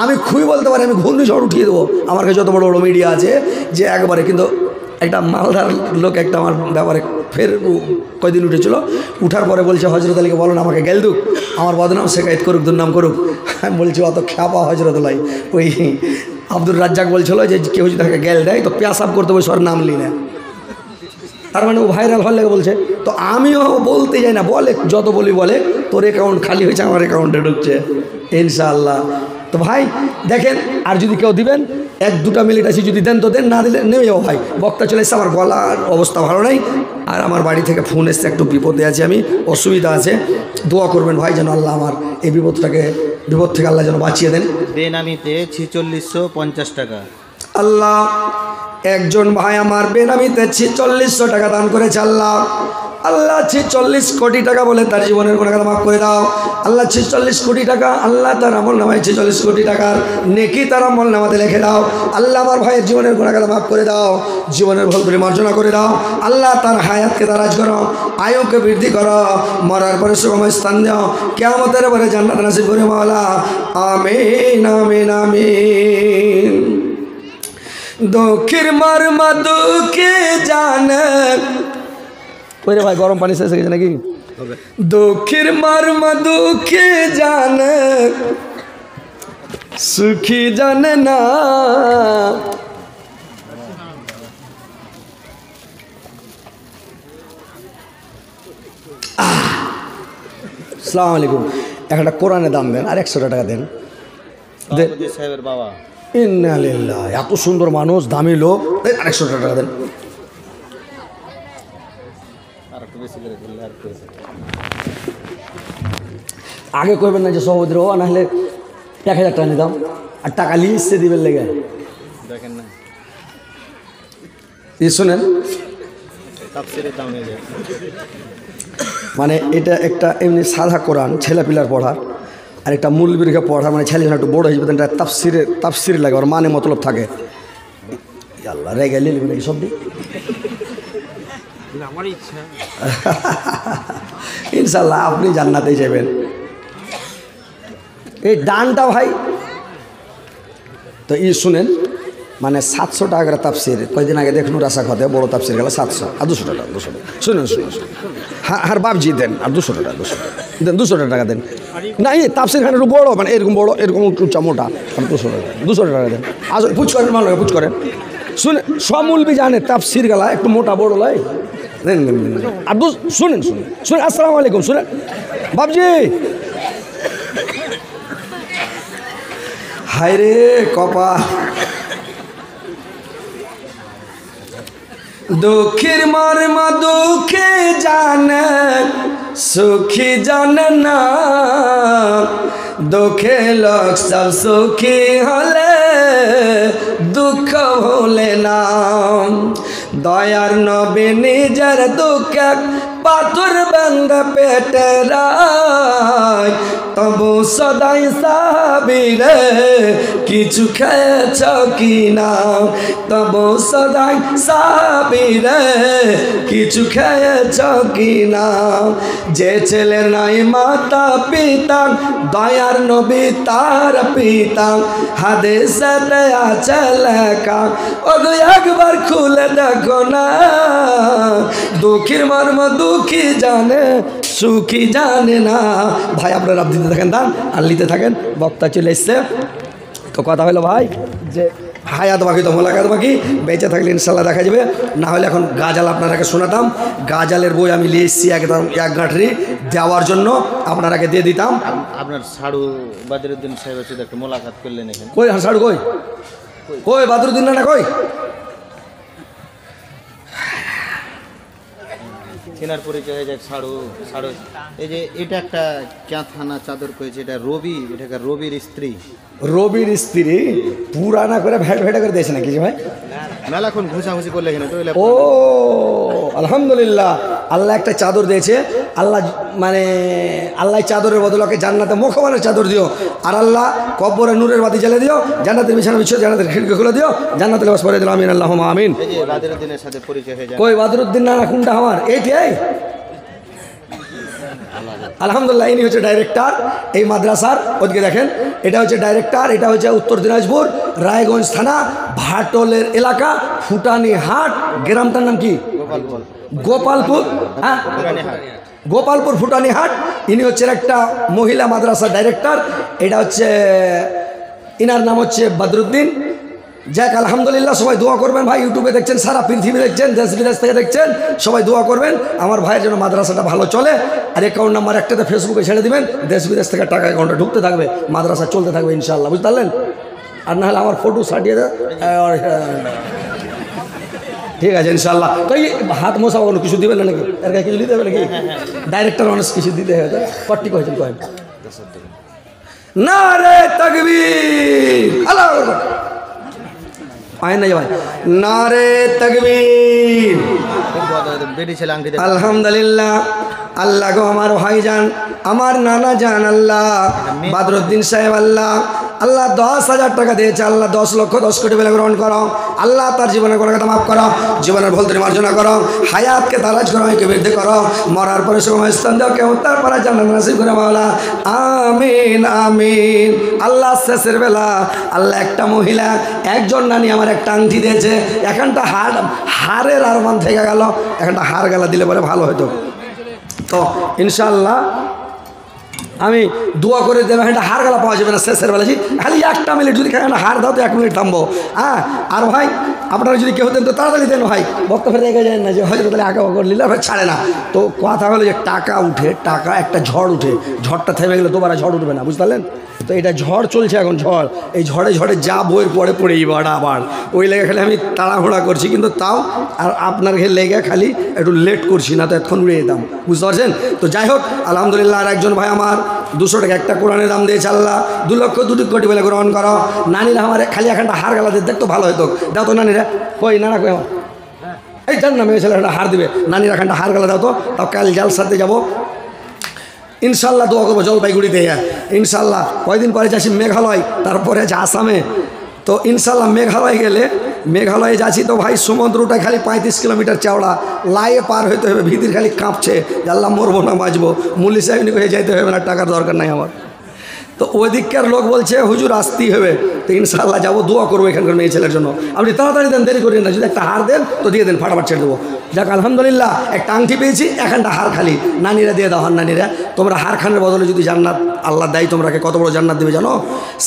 S1: আমি খুবই বলতে পারি, আমি ঘূর্ণিঝড় উঠিয়ে দেবো। আমার কাছে যত বড় বড় মিডিয়া আছে যে একবারে, কিন্তু একটা মালদার লোক একটা আমার ব্যাপারে ফের কয়দিন উঠেছিল, উঠার পরে বলছে হযরত আলীকে বলো না আমাকে গেল দুক, আমার বদনাম শেখায়ত করুক, দুর্নাম করুক। আমি বলছি অত খ্যাপা হযরত আলী। ওই আব্দুর রাজ্জাক বলছিল যে কেউ যদি তাকে গেল দেয় তো পেশাব করতে বসে ওর নাম লি না, তার মানে ও ভাইরাল হওয়ার লেগে বলছে। তো আমিও বলতে যাই না, বলে যত বলি বলে তোর অ্যাকাউন্ট খালি হয়েছে, আমার অ্যাকাউন্টে ঢুকছে ইনশাআল্লাহ। তো ভাই দেখেন, আর যদি কেউ দিবেন 1-2টা মিনিট আছে, যদি দেন তো দেন, না দিলে নেমে যাবো ভাই। বক্তা চলে এসছে, আমার গলার অবস্থা ভালো নাই, আর আমার বাড়ি থেকে ফোন এসছে, একটু বিপদে আছে, আমি অসুবিধা আছে, দোয়া করবেন ভাই যেন আল্লাহ আমার এই বিপদ থেকে আল্লাহ যেন বাঁচিয়ে দেন।
S2: বেনামিতে 4650 টাকা।
S1: আল্লাহ, একজন ভাই আমার বেনামিতে 4600 টাকা দান করেছে। আল্লাহ 46 কোটি টাকা বলে তার জীবনের গুনাহ মাফ করে দাও। আল্লাহ 46 কোটি টাকা, আল্লাহ তার আমল নামায় 46 কোটি টাকার নেকি তার আমল নামাতে লিখে দাও। আল্লাহ আমার ভাইয়ের জীবনের গুনাহ মাফ করে দাও, জীবনের ভুলগুলি মার্জনা করে দাও। আল্লাহ তার হায়াতকে দারাজ করো, আয়ুকে বৃদ্ধি করো, মরার পরে সুগময় স্থান দাও, কিয়ামতের পরে জান্নাত নসিব করে মাওলা। আমিন আমিন আমিন। দুঃখের মর্ম দুঃখে জানে, ওরে ভাই গরম পানি শেষ হয়ে গেছে নাকি? দুঃখের মর্ম দুঃখে জানে, সুখী জানে না। আসসালামু আলাইকুম। একটা কোরআনের দাম দেন, আর 100 টাকা দেন।
S2: সাহেবের বাবা
S1: ইন্না লিল্লাহ, এত সুন্দর মানুষ, দামি লোক। 100 টাকা দেন।
S2: আর একটু বেশি করে করলে আর একটু
S1: আগে কইবেন না যে সহোদর, ও না হলে 1000 টাকা নিতাম, আর টাকা লিস্টে দিবেন লেগে।
S2: দেখেন না
S1: শোনেন,
S2: তাফসীরের দাম হয়ে যায়।
S1: মানে এটা একটা এমনি সাদা কোরআন ছেলেপিলার পড়া, আর একটা মূলবীরকে পড়া, মানে ছেলে একটু বড় হয়ে যাবে, এটা তাফসির লাগে, ওর মানে মতলব থাকে। আল্লাহ রে গেলে নেবেন এই সব দিক।
S3: আমার ইচ্ছা।
S1: ইনশাল্লাহ আপনি জান্নাতে যাবেন। এই ডানটা ভাই তো শুনেন, মানে 700 টাকা করে তাফসির। কয়েকদিন আগে দেখুন রাসা খাতে বড় তাফসির গেল 700 আর 200 টাকা। 200 টাকা শুনুন শুনুন, হ্যাঁ হ্যাঁ বাবজি দেন, আর 200 টাকা, 200 টাকা দেন, 200 টাকা দেন। না এই তাফসির খান একটু বড়ো, মানে এরকম বড়ো, এরকম উঁচা মোটা, আর 200 টাকা দেন। আসলে পুজ করেন, ভালো পুজ করেন। শুনে সব মূলবি জানে তাফসির গেলা একটু মোটা বড়ো লাই, দেন দেন দেন। আর শুনেন শুনেন শুনেন, আসসালামু আলাইকুম, শুনেন বাবজি। হায় রে কপা, দুঃখের মর্ম দুঃখে জানে, সুখী জানে না। দুঃখে লোক সব সুখী হলে, দুঃখ ভুলে না। দয়ার নবী নিজের দুঃখে পাথর বন্ধ পেটে রায়, তবু সদাই সাবিরে কিছু খেয়েছ কি না। তবু সদাই সাবিরে কিছু খেয়েছ কি না। যে ছেলের নাই মাতা পিতা, দয়ার নবী তার পিতা, হাদিসেতে আছে লেখা, ওগো একবার খুলে দেখো না। দুঃখের মর্ম দুঃখী জানে, সুখী জানে না। ভাই আপনারা দিতে থাকেন দান আর নিতে থাকেন। বক্তা চলে এসছে, তো কথা হলো ভাই যে হায়াত বাকি তো মোলাকাত বাকি, বেঁচে থাকলে ইনশাল্লাহ দেখা যাবে। না হলে এখন গাজাল আপনারাকে শোনাতাম, গাজালের বই আমি নিয়ে এসেছি একদম 1 গাঁঠরি দেওয়ার জন্য, আপনারাকে দিয়ে দিতাম।
S2: আপনার সাড়ু বাদরুদ্দিন সাহেবের সাথে একটা মোলাকাত করলেন এখানে।
S1: কই হাসাড়ু কই, কই বাদরুদ্দিন না কই?
S2: চেনার পরিচয় হয়ে যায় সাড়ু। সাড়ু এই যে এটা একটা ক্যাঁথানা চাদর করেছে, এটা রবি, এটাকে রবির স্ত্রী।
S1: রবির স্ত্রী পুরানা করে ভ্যাট ভ্যাটা করে দিয়েছে নাকি ভাই?
S2: মেলাক্ষণ ঘুষাঘুষি করলে এখানে তো
S1: ও আলহামদুলিল্লাহ, আল্লাহ একটা চাদর দিয়েছে। আল্লাহ মানে আল্লাহ চাদরের বদলে ওকে জান্নাতে মুখবানের চাদর দিও, আর আল্লাহ কব্বরে নূরের বাতি জ্বালিয়ে দিও, জান্নাতের বিছানা বিছিয়ে জান্নাতের খিড়কি খুলে দিও, জান্নাতের লেবাস পরে দিলাম। আমিন আল্লাহুম্মা আমিন।
S2: এই যে বাদরুদ্দিনের সাথে পরিচয় হয়ে যায়।
S1: কই বাদরুদ্দিন না কোনটা আমার? এইটাই আলহামদুলিল্লাহ, ইনি হচ্ছে ডাইরেক্টর এই মাদ্রাসার। ওদিকে দেখেন, এটা হচ্ছে ডাইরেক্টর, এটা হচ্ছে উত্তর দিনাজপুর রায়গঞ্জ থানা ভাটলের এলাকা, ফুটানি হাট। গ্রামটার নাম কি? গোপালপুর। হ্যাঁ গোপালপুর ফুটানি হাট। ইনি হচ্ছেন একটা মহিলা মাদ্রাসার ডাইরেক্টর। এটা হচ্ছে ইনার নাম হচ্ছে বাদরুদ্দিন। যাক আলহামদুলিল্লাহ, সবাই দোয়া করবেন ভাই। ইউটিউবে দেখছেন, সারা পৃথিবী দেখছেন, দেশ বিদেশ থেকে দেখছেন, সবাই দোয়া করবেন আমার ভাইয়ের জন্য মাদ্রাসাটা ভালো চলে। আর অ্যাকাউন্ট নাম্বার একটাতে ফেসবুকে ছেড়ে দিবেন, দেশ বিদেশ থেকে টাকা অ্যাকাউন্টে ঢুকতে থাকবে, মাদ্রাসা চলতে থাকবে ইনশাআল্লাহ, বুঝতে পারলেন? আর না হলে আমার ফটো সাটিয়ে দেয়। ঠিক আছে ইনশাআল্লাহ। তো এই হাত মোছা কোনো কিছু দিবেন না নাকি? এর কাছে কিছু দিতে হবে নাকি? ডাইরেক্টর মানুষ কিছু দিতে হবে। কটি কয়েছেন কয়েন না রে তাকবীর, আল্লাহু আকবার। পায় না ভাই, নারে তাকবীর। আলহামদুলিল্লাহ। আল্লাহ গো আমার ভাইজান, আমার নানা জান, আল্লাহ বাদরুদ্দিন সাহেব, আল্লাহ আল্লাহ 10,000 টাকা দিয়েছে, আল্লাহ 10 লক্ষ 10 কোটি বলে গ্রহণ করো। আল্লাহ তার জীবনের কোনো কথা মাফ করো, জীবনের ভুল ত্রুটি মার্জনা করো, হায়াতকে তারাজ করো, একে বৃদ্ধি করো, মরার পরে সময় স্থান দাও, কেউ তার পরে জান্নাত নসিব করে মাওলা, আমিন আমিন। আল্লাহ শেষের বেলা আল্লাহ একটা মহিলা একজন নানি আমার একটা আংটি দিয়েছে, এখানটা হারের আরমান থেকে গেল, এখানটা হার গেলা দিলে পরে ভালো হতো। তো ইনশাআল্লাহ আমি দোয়া করে দেবে একটা হার গেলা পাওয়া যাবে না শেষের বেলা খালি 1 মিনিট যদি একটা হার দাও তো 1 মিনিট থামবো। হ্যাঁ আর ভাই আপনারা যদি কেউ দেন তো তাড়াতাড়ি দেন ভাই, বক্তব্য রেখে যায় না যে হয়তো তাহলে আঁকা করে নিলে ছাড়ে না। তো কথা হলো যে টাকা উঠে, টাকা একটা ঝড় উঠে, ঝড়টা থেমে গেলে দুবার ঝড় উঠবে না, বুঝতে পারলেন? তো এটা ঝড় চলছে এখন, ঝড়, এই ঝড়ে ঝড়ে যা বইয়ের পরে পড়েই বাড়া আবার ওই লেগে খালি আমি তাড়াহুড়া করছি, কিন্তু তাও আর আপনার ঘে লেগে খালি একটু লেট করছি, না তো এতক্ষণ উড়ে যেতাম, বুঝতে পারছেন? তো যাই হোক আলহামদুলিল্লাহ। আর একজন ভাই আমার 200 টাকা একটা কোরআনের দাম দিয়েছে, আল্লাহ 2 লক্ষ 2 কোটি বলে গ্রহণ করো। নানিরা আমার খালি এখানটা হার গেলাতে দেখতো ভালো হতো, দাও তো নানিরা, কই নানা কই আমার এই জান না মেয়ে ছেলে একটা হার দিবে, নানিরা এখানটা হার গেলা দাও তো, তাও কাল জালসাতে যাবো ইনশাল্লাহ, দোয়া করবো জলপাইগুড়িতে। ইনশাল্লাহ কয়দিন পরে যাচ্ছি মেঘালয়, তারপরে আছে আসামে। তো ইনশাল্লাহ মেঘালয়ে যাচ্ছি তো ভাই সমুদ্রটা খালি 35 কিলোমিটার চওড়া, লাইয়ে পার হইতে হবে, ভিতির খালি কাঁপছে, আল্লাহ মরবো না বাঁচবো, মুলি সাহেব হয়ে যাইতে হবে না, টাকার দরকার নাই আমার। তো ওই দিককার লোক বলছে হুজুর আসতেই হবে, তো ইনশাল্লাহ যাবো, দোয়া করবো এখানকার মেয়ে ছেলের জন্য। আপনি তাড়াতাড়ি দেন, দেরি করেন না, যদি একটা হার দেন তো দিয়ে দেন, ফাটাফাট ছেড়ে দেবো। যাক আলহামদুলিল্লাহ একটা আংটি পেয়েছি, এখানটা হার খালি, নানিরা দিয়ে দাও। হার নানিরা তোমরা হার খানের বদলে যদি জান্নাত আল্লাহ দেয়, তোমরাকে কত বড় জান্নাত দেবে জানো?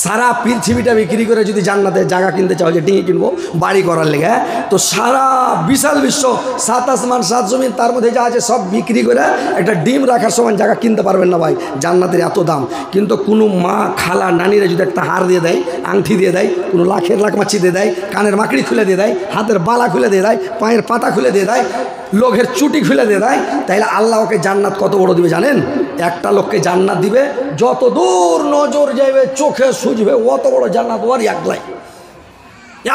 S1: সারা পৃথিবীটা বিক্রি করে যদি জান্নাতের জায়গা কিনতে চাও, যে ডিঙি কিনবো বাড়ি করার লেগে, তো সারা বিশাল বিশ্ব 7 আসমান 7 জমিন তার মধ্যে যা আছে সব বিক্রি করে একটা ডিম রাখার সমান জায়গা কিনতে পারবেন না ভাই, জান্নাতের এত দাম। কিন্তু কোনো মা খালা নানিরা যদি একটা হার দিয়ে দেয়, আংটি দিয়ে দেয়, কোনো লাখের লাখ মাছি দিয়ে দেয়, কানের মাকড়ি খুলে দিয়ে দেয়, হাতের বালা খুলে দিয়ে দেয়, পায়ের পাতা খুলে দিয়ে দেয়, লোকের চুটি খুলে দিয়ে দেয়, তাইলে আল্লাহ ওকে জান্নাত কত বড় দিবে জানেন? একটা লোককে জান্নাত দিবে যত দূর নজর যাবে, চোখে সুঝবে, অত বড় জান্নাত ওর একলাই,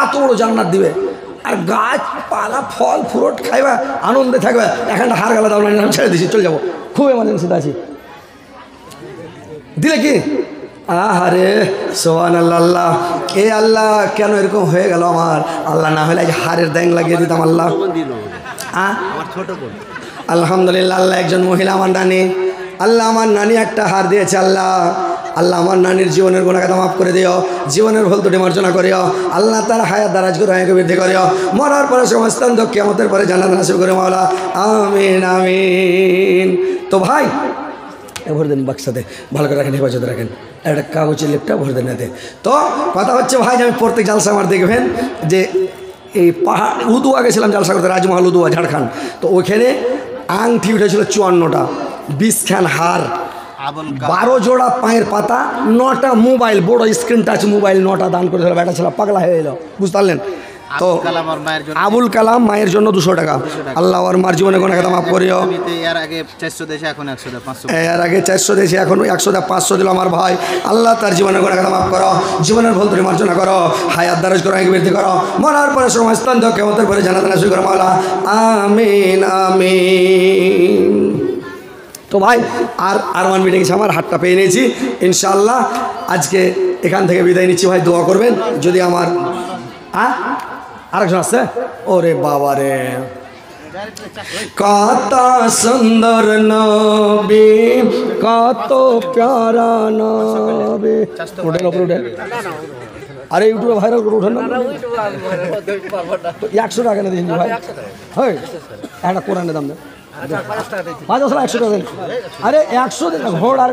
S1: এত বড় জান্নাত দিবে। আর গাছপালা ফল ফ্রুট খাইবা, আনন্দে থাকবে। এখানটা হার গেলা দাও, আমি ছেড়ে দিচ্ছি, চলে যাবো, খুব এমার্জেন্সিতে আছি, দিলে কি? আহারে সুবহানাল্লাহ, এ আল্লাহ কেন এরকম হয়ে গেল আমার? আল্লাহ না হলে হারের দ্যাং লাগিয়ে দিতাম আল্লাহ।
S3: আমার ছোট বোন
S1: আলহামদুলিল্লাহ, আল্লাহ একজন মহিলা আমার নানি, আল্লাহ আমার নানি একটা হার দিয়েছে। আল্লাহ আমার নানির জীবনের গুনাহগাতা মাফ করে দিও, জীবনের ভুল ত্রুটি মার্জনা করিও। আল্লাহ তার হায়াত দারাজ করে আয়কে বৃদ্ধি করিও, মরার পরে সমস্তান কিয়ামতের পরে জান্নাত নসিব করে মাওলা, আমিন আমিন। তো ভাই ভরে দেন বাক্সাতে, ভালো করে রাখেন, হেফাজতে রাখেন, একটা কাগজের লেপটা ভরে দেন এতে। তো কথা হচ্ছে ভাই যে আমি প্রত্যেক জালসা আমার দেখবেন যে এই পাহাড় উদুয়া গেছিলাম জালসা করতে, রাজমহল উদুয়া ঝাড়খণ্ড। তো ওইখানে আংটি উঠেছিল 54টা, 20 খান হার, 12 জোড়া পায়ের পাতা, 9টা মোবাইল, বড় স্ক্রিন টাচ মোবাইল 9টা দান করেছিল। বেটা ছিল পাগলা হয়ে এলো, বুঝতে পারলেন? তো আবুল কালাম মায়ের জন্য 200 টাকা। আল্লাহ আর মার জীবনে গুনাহগাতা মাফ করিও।
S2: এর আগে 400 দিয়েছে, এখন 100 দেয়, 500
S1: এর আগে 400 দিয়েছে, এখন 100 দেয়, 500 দিল আমার ভাই। আল্লাহ তার জীবনের গুনাহগাতা মাফ করো, জীবনের ভুল ত্রুটি মার্জনা করো, হায়াত দারাজ করো, আয়কে বৃদ্ধি করো, মরার পরে সমস্তান কিয়ামতের পরে জান্নাত নসিব করো মাওলা, আমিন আমিন। তো ভাই আর 1 মিনিট গেছে, আমার হাতটা পেয়ে নিয়েছি। ইনশাআল্লাহ আজকে এখান থেকে বিদায় নিচ্ছি ভাই, দোয়া করবেন। যদি আমার আরেকজন আছে, ওরে বাবা রে, কত সুন্দর নবী, কত প্যারা নবী, উঠেন ওপরে উঠেন, আরে ইউটিউবে ভাইরাল করে উঠেন না, 100 টাকা না দিন ভাই, হ্যাঁ একটা কোরআনের দাম দেন, 5 100 টাকা দেন, আরে 100 দেন, ঘোড় আর